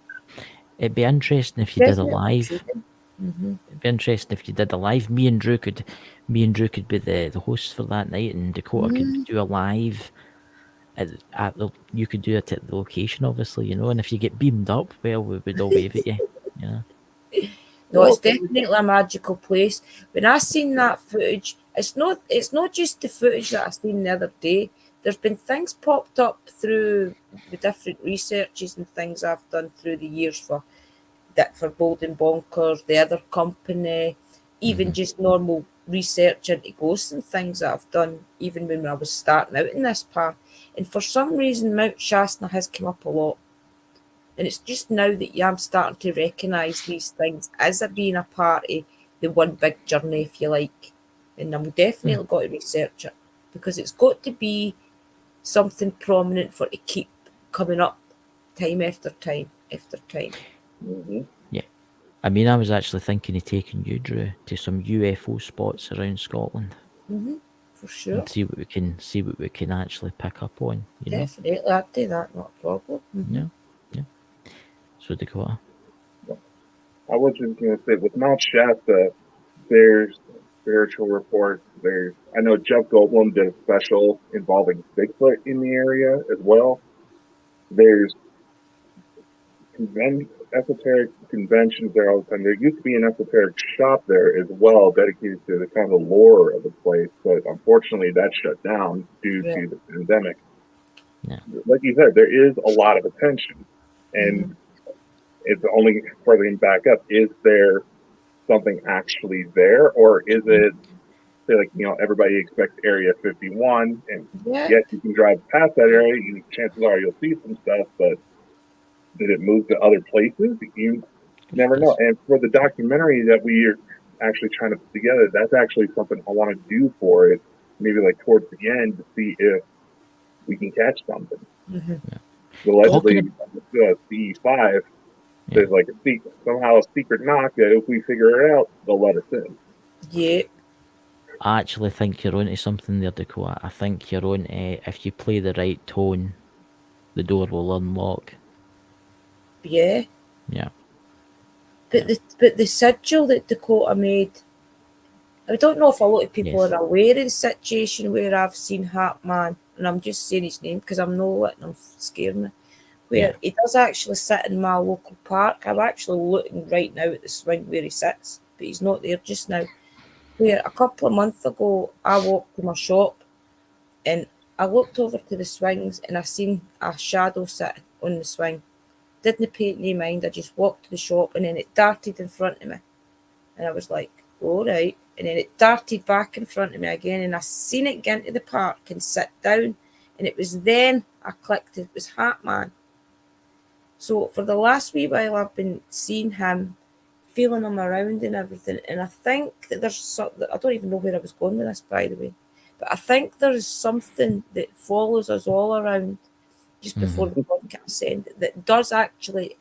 It'd be interesting if you did a Definitely live. intriguing. Mm-hmm. It'd be interesting if you did a live. Me and Drew could be the hosts for that night, and Dakota could do a live. At the, you could do it at the location, obviously, you know. And if you get beamed up, well, we would all wave at you. Yeah. No, it's definitely a magical place. When I seen that footage, it's not just the footage that I seen the other day. There's been things popped up through the different researches and things I've done through the years for Bald and Bonkers, the other company, even just normal research into ghosts and things that I've done, even when I was starting out in this part. And for some reason, Mount Shasta has come up a lot. And it's just now that I'm starting to recognise these things as being a part of the one big journey, if you like. And I'm definitely got to research it because it's got to be something prominent for it to keep coming up time after time after time. Mm-hmm. Yeah. I mean, I was actually thinking of taking you, Drew, to some UFO spots around Scotland For sure. and see what we can actually pick up on. You know. Definitely, I'd do that, not a problem. Yeah. Yeah. So Dakota. I was just going to say, with Mount Shasta, there's spiritual reports. I know Jeff Goldblum did a special involving Bigfoot in the area as well. There's esoteric conventions there all the time. There used to be an esoteric shop there as well, dedicated to the kind of lore of the place, but unfortunately that shut down due to the pandemic. Yeah. Like you said, there is a lot of attention, and it's only further back up. Is there something actually there, or is it, say, like, you know, everybody expects Area 51, and yes, you can drive past that area, chances are you'll see some stuff, but did it move to other places? You never know. And for the documentary that we are actually trying to put together, that's actually something I want to do for it, maybe like towards the end, to see if we can catch something. Allegedly, CE5, there's like somehow a secret knock that if we figure it out, they'll let us in. Yeah. I actually think you're onto something there, Dakota. I think you're on if you play the right tone, the door will unlock. Yeah. Yeah. But the sigil that Dakota made, I don't know if a lot of people are aware of the situation where I've seen Hatman, and I'm just saying his name because I'm not letting him scare me. Where he does actually sit in my local park. I'm actually looking right now at the swing where he sits, but he's not there just now. Where a couple of months ago, I walked to my shop and I looked over to the swings and I seen a shadow sitting on the swing. Didn't pay any mind. I just walked to the shop and then it darted in front of me. And I was like, all right. And then it darted back in front of me again and I seen it get into the park and sit down. And it was then I clicked, it was Hatman. So for the last wee while, I've been seeing him, feeling him around and everything. And I think that there's something, I don't even know where I was going with this, by the way. But I think there's something that follows us all around just before the podcast end that does actually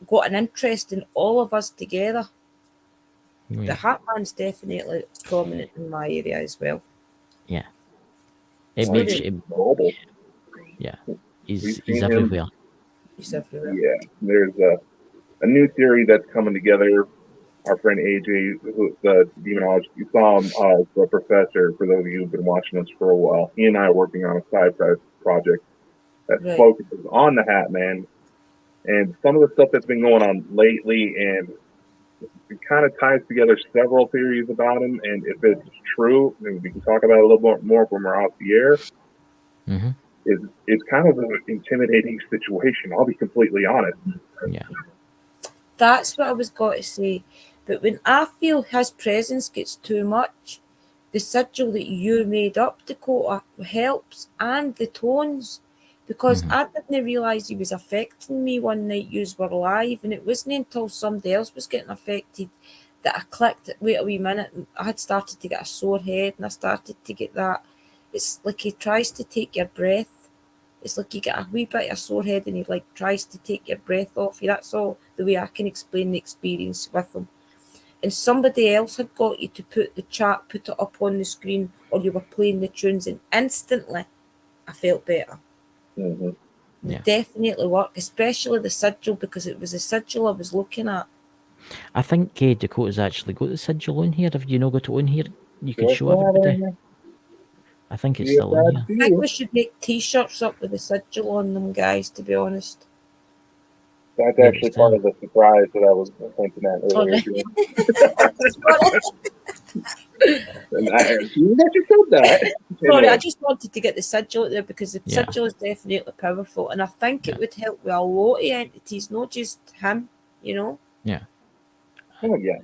got an interest in all of us together. The Hatman's definitely prominent in my area as well. Yeah. It makes yeah. He's everywhere. He's everywhere. Yeah. There's a new theory that's coming together. Our friend AJ, who's the demonologist, you saw him, the professor, for those of you who've been watching us for a while. He and I are working on a side project that focuses on the Hat Man and some of the stuff that's been going on lately, and it kind of ties together several theories about him. And if it's true, and we can talk about it a little bit more when we're off the air, it's kind of an intimidating situation. I'll be completely honest. Yeah. That's what I was going to say. But when I feel his presence gets too much, the sigil that you made up, Dakota, helps, and the tones. because I didn't realise he was affecting me one night. Yous were live, and it wasn't until somebody else was getting affected that I clicked. Wait a wee minute! I had started to get a sore head, and I started to get that. It's like he tries to take your breath. It's like you get a wee bit of a sore head, and he like tries to take your breath off you. That's all the way I can explain the experience with him. And somebody else had got you to put it up on the screen, or you were playing the tunes, and instantly I felt better. Mm-hmm. Yeah. Definitely work, especially the sigil, because it was the sigil I was looking at. I think Dakota's actually got the sigil on here. Have you not got it on here? You could Yes, show everybody. I I think it's Yes, still on I here. I think do. we should make t-shirts up with the sigil on them, guys, to be honest. That's Yeah, actually it's part done. of the surprise that I was hinting at earlier. And you never said that. Sorry, I Anyway, just wanted to get the sigil out there because the Yeah. sigil is definitely powerful, and I think Yeah. it would help with a lot of entities, not just him, you know. Yeah. oh yeah.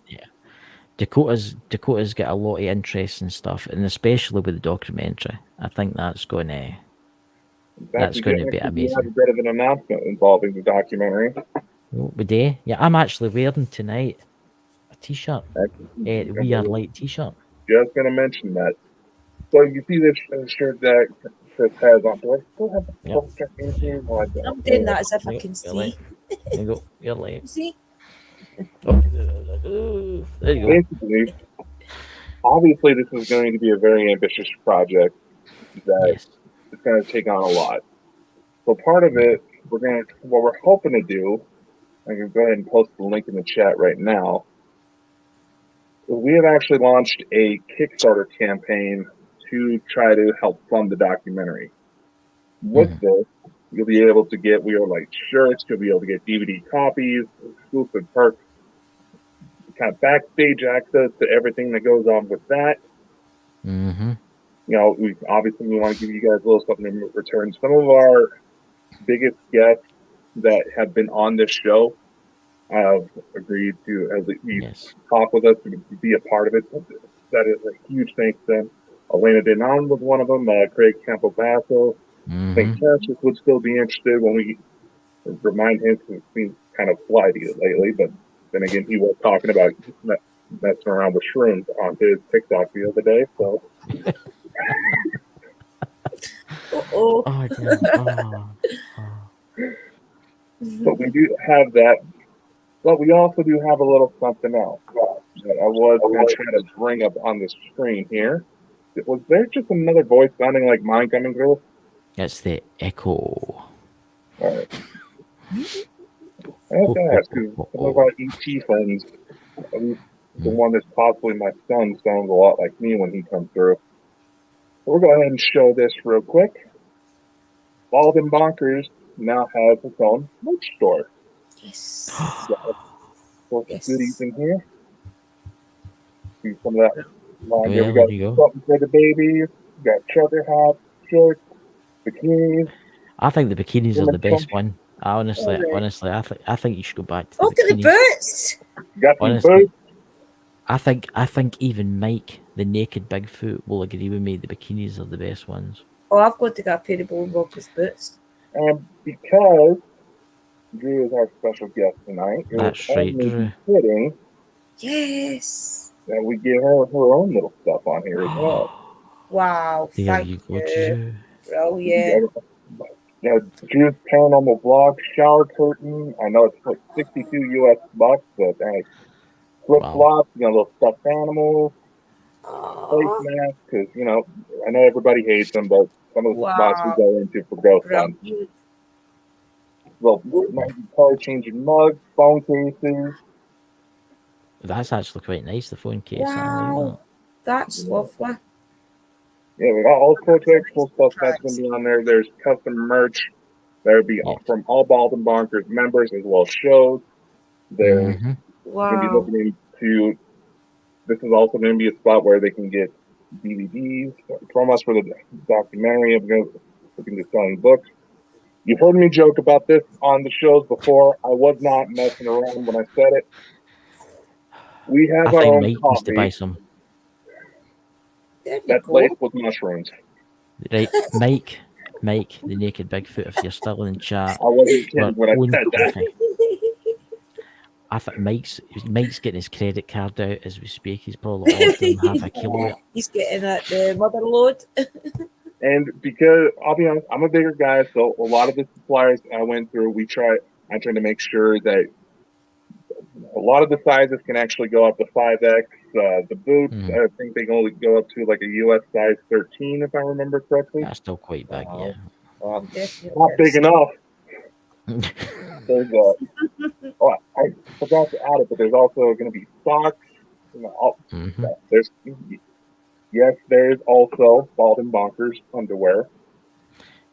Dakota's got a lot of interesting stuff, and especially with the documentary. I think that's going to In fact, That's going to be we have a amazing. bit of an announcement involving the documentary. We do. Yeah, I'm actually wearing tonight a t-shirt. The We Are Light t-shirt. Just going to mention that. So you see this shirt that Chris has on. Do I still have the Yep. poster in here? No, I don't. I'm doing that as if I Yep, can you're see. light. There you go. You're light. See? Oh, there you go. Basically, obviously, this is going to be a very ambitious project that Yes. it's going to take on a lot. So part of it, what we're hoping to do, I can go ahead and post the link in the chat right now. We have actually launched a Kickstarter campaign to try to help fund the documentary. With this, you'll be able to get shirts, you'll be able to get DVD copies, exclusive perks, kind of backstage access to everything that goes on with that. Mm-hmm. We want to give you guys a little something in return. Some of our biggest guests that have been on this show have agreed to at least talk with us and be a part of it. That is a huge thanks to them. Elena Denon was one of them. Craig Campobasso. I think Cassius would still be interested when we remind him, because it seems kind of flighty lately. But then again, he was talking about messing around with shrooms on his TikTok the other day. So. Oh, Oh, dear. But we do have that. But we also do have a little something else that I was going to try to bring up on the screen here. Was there just another voice sounding like mine coming through? It's the echo. All right. I have to ask, because some of our ET friends, at least the one that's possibly my son, sounds a lot like me when he comes through. So we'll go ahead and show this real quick. Bald and Bonkers now has its own merch store. yes. Yes. Goodies in here. See some of that. Yeah, We got there you go. something for the babies. We got trucker hats, shirts, bikinis. I think the bikinis are the best one. Honestly, I think you should go back to the Look at the bikinis. boots. Got some Honestly, boots. I think even Mike, the naked Bigfoot, will agree with me. The bikinis are the best ones. Oh, I've got to get a pair of Bald and Bonkers boots. And because Drew is our special guest tonight, it That's was right, only Drew. fitting Yes. that we give her own little stuff on here as well. Wow. There Thank you go, you. Drew. Brilliant. Yeah, Drew's Paranormal Vlog shower curtain. I know it's like 62 US bucks, but flip flops, little stuffed animals, face masks, because, I know everybody hates them, but some of the spots we go into for ghost fun. Well, color changing mugs, phone cases. That's actually quite nice, the phone case. I like Wow. That's lovely. Yeah, we got all sorts of extra stuff that's going to be on there. There's custom merch. There'll be from all Bald and Bonkers members as well as shows. There's going to be looking into. This is also going to be a spot where they can get DVDs from us for the documentary. I'm looking to selling books. You've heard me joke about this on the shows before. I was not messing around when I said it. We have our own Mike coffee. needs to buy some. That's laced with mushrooms. Right, Mike, Mike, the naked Bigfoot, if you're still in chat, I wasn't we're kidding when I on said that. coffee. I think Mike's getting his credit card out as we speak. He's probably ordering half a kilo. He's getting at the mother load. And because I'll be honest, I'm a bigger guy, so a lot of the suppliers I went through, I tried to make sure that a lot of the sizes can actually go up to 5X. The boots, I think they can only go up to like a US size 13, if I remember correctly. That's still quite big, yeah. Definitely Not big is. enough. There's I forgot to add it, but there's also going to be socks. There's also Bald and Bonkers underwear.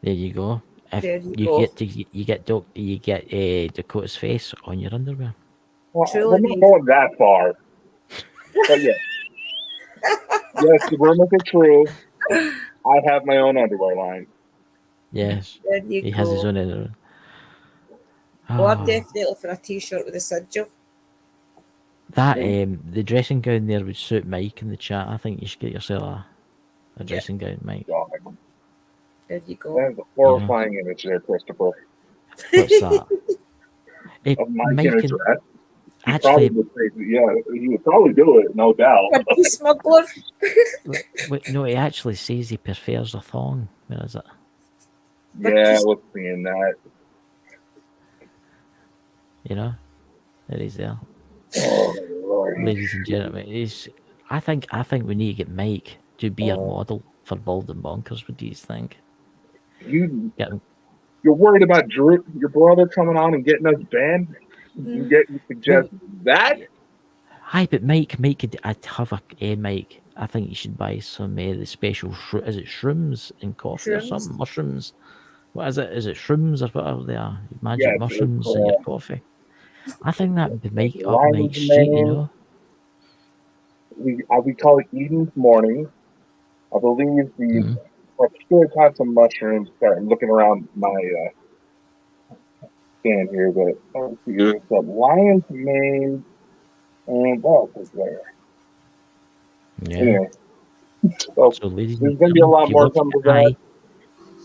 There you go. If There you you go. get Dakota's face on your underwear. Well, Truly we're not going that far. But yes, the rumors are true. I have my own underwear line. Yes, There you he go. has his own underwear. Well, I'm Ah, definitely for a t-shirt with a sigil. that the dressing gown there would suit Mike in the chat. I think you should get yourself a dressing gown, Mike. God, There you go. that is a horrifying image there, Christopher. What's that? Of Mike Mike in a and- dress. He actually, probably would say, he would probably do it, no doubt. A tea smuggler. no, he actually says he prefers a thong. Where is it? Yeah, I was seeing that. You know, there he's there. Oh, Lord. Ladies and gentlemen, I think we need to get Mike to be our model for Bald and Bonkers. What do you think? You're Get him. worried about Drew, your brother coming on and getting us banned? You suggest that? Hi, but Mike, I'd have a Mike. I think you should buy some the special is it shrooms in coffee or something? Mushrooms. What is it? Is it shrooms or whatever they are? Magic Yes, mushrooms it's, in your coffee. I think that would make up lime Mike's is street, main. you know. We call it Eden's Morning. I believe I should have some mushrooms. Sorry, I'm looking around my stand here, but let's see, there's some lion's mane, and what else is there? Yeah. Anyway, so So, ladies there's and going to be a lot more gentlemen, coming to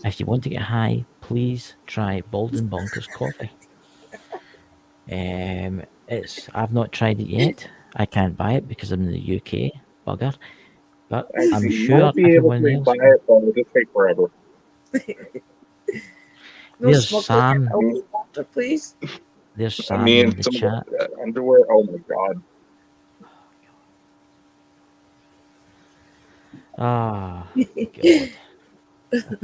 that. if you want to get high, please try Bald and Bonkers coffee. I've not tried it yet. I can't buy it because I'm in the UK, bugger. But I'm You sure might be able everyone to else. buy it, but it'll just take forever. No There's smuggling Sam. in water, please. There's I Sam in mean, the some chat. of that underwear. Oh my god! Ah, God.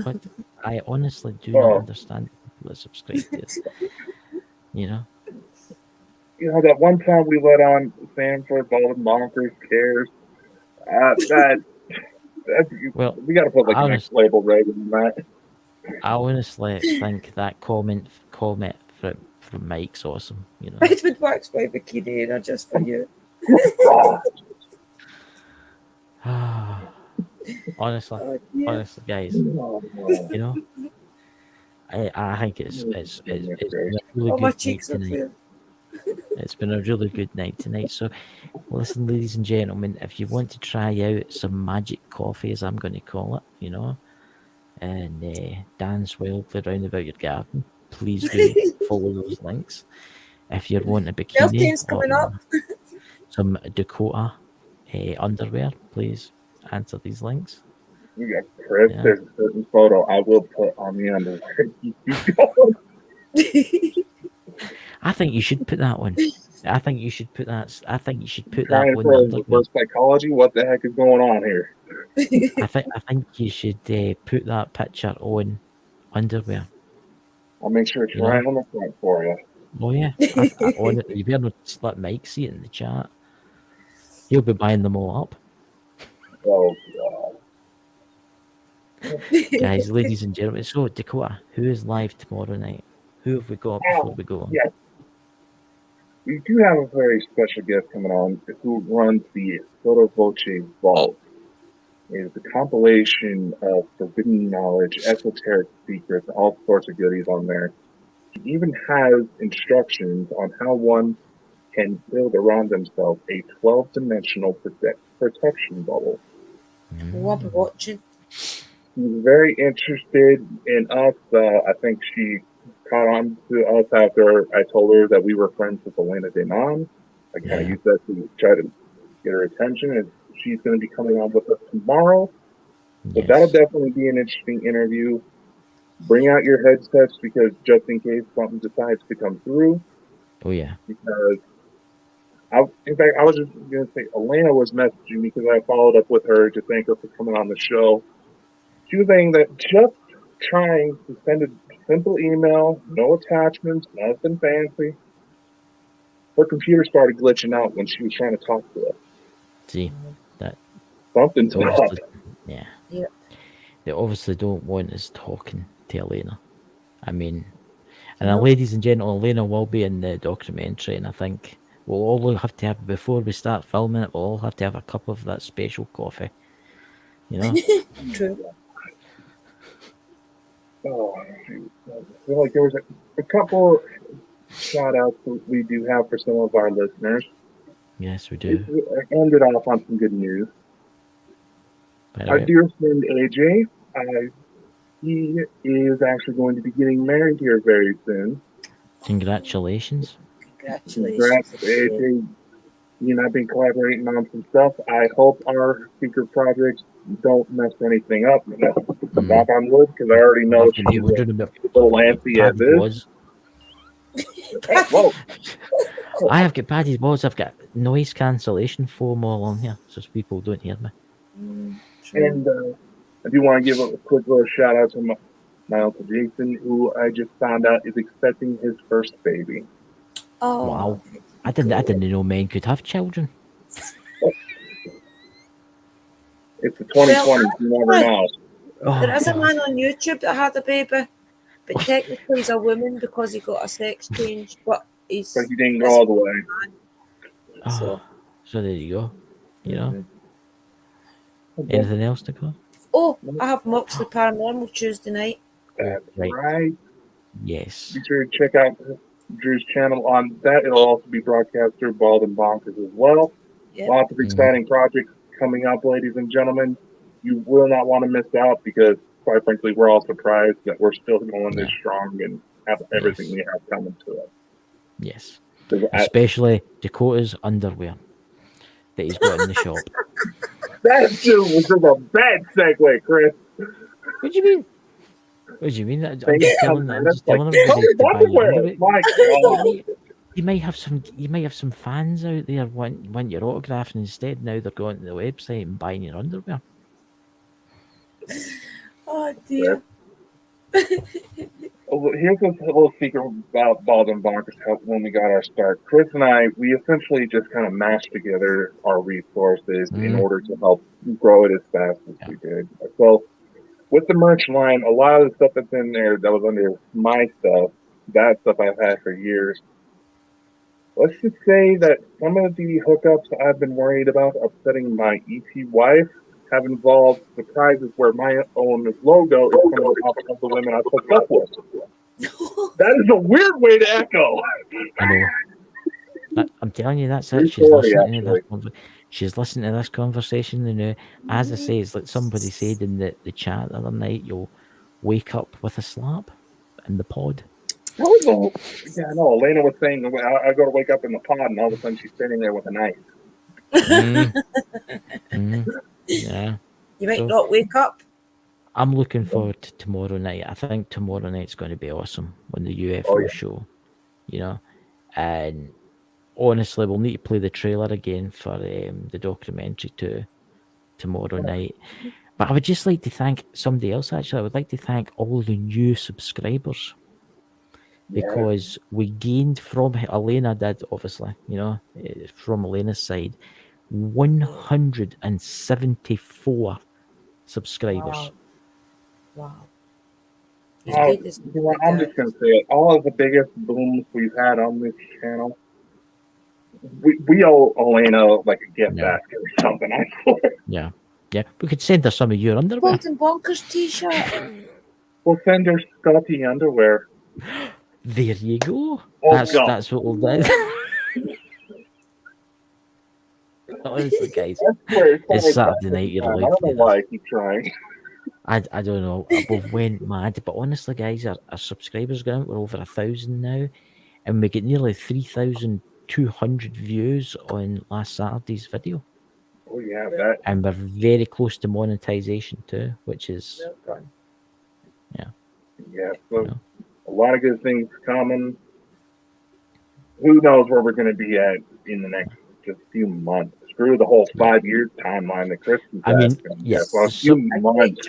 But I honestly do not understand people that subscribe to this. You know? You know that one time we let on Sanford, Bald and Bonkers cares. Well, We got to put like a next label rating on that. I honestly think that comment from Mike's awesome. You know? Edward Wax by Bikini and just for you. honestly, honestly, guys, you know, I think it's been a really Oh, my good night cheeks are tonight. clear. It's been a really good night tonight. So, listen, ladies and gentlemen, if you want to try out some magic coffee, as I'm going to call it, you know, and dance wildly round about your garden, please do follow those links. If you're wanting a bikini Beltane's coming or up. some Dakota underwear, please answer these links. You got Chris. Yeah. There's a certain photo I will put on the underwear. You keep going. I think you should put that one. I think you should put that. I think you should put that Trying one. for Underwear. reverse psychology. What the heck is going on here? I think you should put that picture on underwear. I'll make sure it's You know? right on the front for you. Oh yeah, on it. You better not just let Mike see it in the chat. He'll be buying them all up. Oh god. Guys, ladies and gentlemen. So Dakota, who is live tomorrow night? Who have we got before we go on? Yes. We do have a very special guest coming on who runs the Soto Voce Vault. It is a compilation of forbidden knowledge, esoteric secrets, all sorts of goodies on there. It even has instructions on how one can build around themselves a 12-dimensional protection bubble. We'll be watching. she's very interested in us. I think she caught on to us after I told her that we were friends with Elena Denon. I kind of Yeah. used that to try to get her attention, and she's going to be coming on with us tomorrow. So that'll Yes. definitely be an interesting interview. Bring out your headsets because just in case something decides to come through, Oh yeah. because in fact, I was just going to say, Elena was messaging me because I followed up with her to thank her for coming on the show. She was saying that just trying to send a simple email, no attachments, nothing fancy, her computer started glitching out when she was trying to talk to us. See that Something's up. obviously. Yeah. Yeah. They obviously don't want us talking to Elena. I mean, and No. ladies and gentlemen, Elena will be in the documentary, and I think we'll all have to have, before we start filming it, we'll all have to have a cup of that special coffee. You know? True. Oh, shoot. I feel like there was a couple shout outs that we do have for some of our listeners. Yes, we do. I ended off on some good news. By the Our way. dear friend AJ, he is actually going to be getting married here very soon. Congratulations. Congratulations. Congrats, AJ. You and I've been collaborating on some stuff. I hope our secret projects don't mess anything up. Knock on wood, because I already know she's We're a doing a bit little antsy at Paddy this. was. Hey, whoa. I have got Paddy's balls. I've got noise cancellation foam all on here, so people don't hear me. True. And I do want to give a quick little shout out to my Uncle Jason, who I just found out is expecting his first baby. Oh, Wow. I didn't know men could have children. It's the 2020s, you never know. there is a God. man on YouTube that had a baby, but technically he's a woman because he got a sex change, but he's But he didn't go all the way. so. So there you go. You know. Anything else to go? Oh, I have Moxley Paranormal Tuesday night. That's Right. right. Yes. Be sure to check out Drew's channel on that. It'll also be broadcast through Bald and Bonkers as well. Yep. Lots of exciting projects coming up, ladies and gentlemen. You will not want to miss out because, quite frankly, we're all surprised that we're still going this strong and have everything Yes. we have coming to us. Yes. 'Cause Especially Dakota's underwear that he's got in the shop. that just was a bad segue, Chris. What do you mean? What do you mean? I'm Say just it, telling man. I'm That's just telling like, everybody to buy your underwear. underwear. My God. You might have some fans out there want your autograph, and instead now they're going to the website and buying your underwear. Oh dear. Well, here's a little secret about Bald and Bonkers when we got our start. Chris and I, we essentially just kind of mashed together our resources in order to help grow it as fast as we did. So with the merch line, a lot of the stuff that's in there that was under my stuff, that stuff I've had for years. Let's just say that some of the hookups I've been worried about upsetting my ET wife have involved surprises where my own logo is coming off of the women I hooked up with. That is a weird way to echo. I know. I'm telling you, that's True it. She's story, listening to actually. this. She's listening to this conversation, and as I say, it's like somebody said in the chat the other night. You'll wake up with a slap in the pod. That was yeah, I know. Elena was saying I go to wake up in the pod, and all of a sudden she's standing there with a knife. Yeah. You might So- not wake up. I'm looking forward to tomorrow night. I think tomorrow night's going to be awesome on the UFO Oh, yeah. show, and honestly, we'll need to play the trailer again for the documentary too tomorrow night. But I would just like to thank somebody else. Actually, I would like to thank all the new subscribers because we gained from Elena did obviously, from Elena's side, 174 subscribers. Wow. You know, I'm just going to say it. All of the biggest booms we've had on this channel, we owe Elena like a gift basket or something, I swear. Yeah. We could send her some of your underwear. Bald and Bonkers t-shirt. We'll send her Scotty underwear. There you go. Oh, That's what we'll do. Honestly, guys, I swear, it's Saturday night. You're I allowed don't to know do why this. I keep trying. I don't know. We've went mad, but honestly, guys, our subscribers going. We're over 1,000 now, and we get nearly 3,200 views on last Saturday's video, Oh yeah, that. and we're very close to monetization too, which is Yeah, so Yeah. a lot of good things coming. Who knows where we're going to be at in the next just few months? Screw the whole 5 year timeline that Chris has I mean, got. yes, Well, a few months.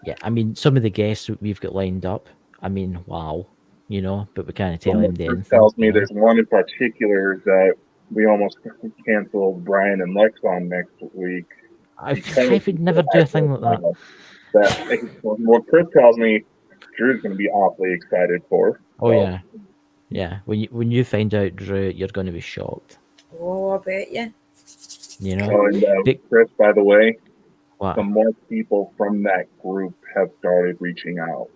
yeah. I mean, some of the guests that we've got lined up. I mean, wow, you know, but we can't tell From him what the Chris info. tells me you know. there's one in particular that we almost canceled Brian and Lex on next week. I would never do a thing like that. What Chris tells me, Drew's going to be awfully excited for. Oh So, yeah, yeah. When you find out, Drew, you're going to be shocked. Oh, I bet you. You know. Oh, and Big- Chris, by the way, What? some more people from that group have started reaching out.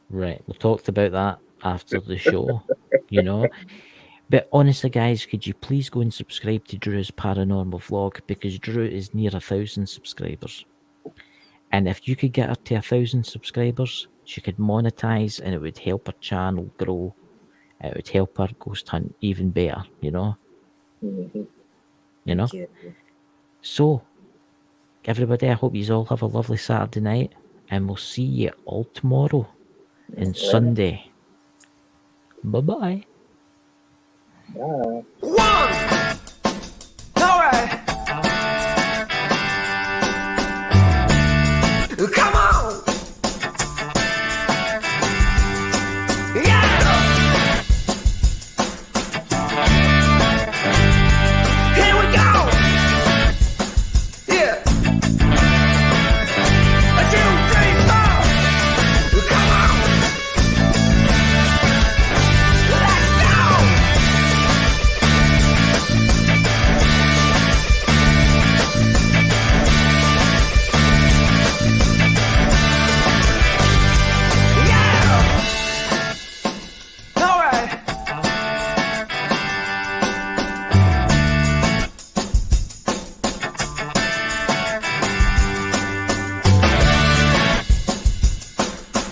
Right. We talked about that after the show. You know. But honestly, guys, could you please go and subscribe to Drew's Paranormal vlog, because Drew is near 1,000 subscribers. And if you could get her to 1,000 subscribers, she could monetize, and it would help her channel grow. It would help her ghost hunt even better, you know? Mm-hmm. You know? Thank you. So, everybody, I hope you all have a lovely Saturday night, and we'll see you all tomorrow and Sunday. Bye-bye. Bye. One,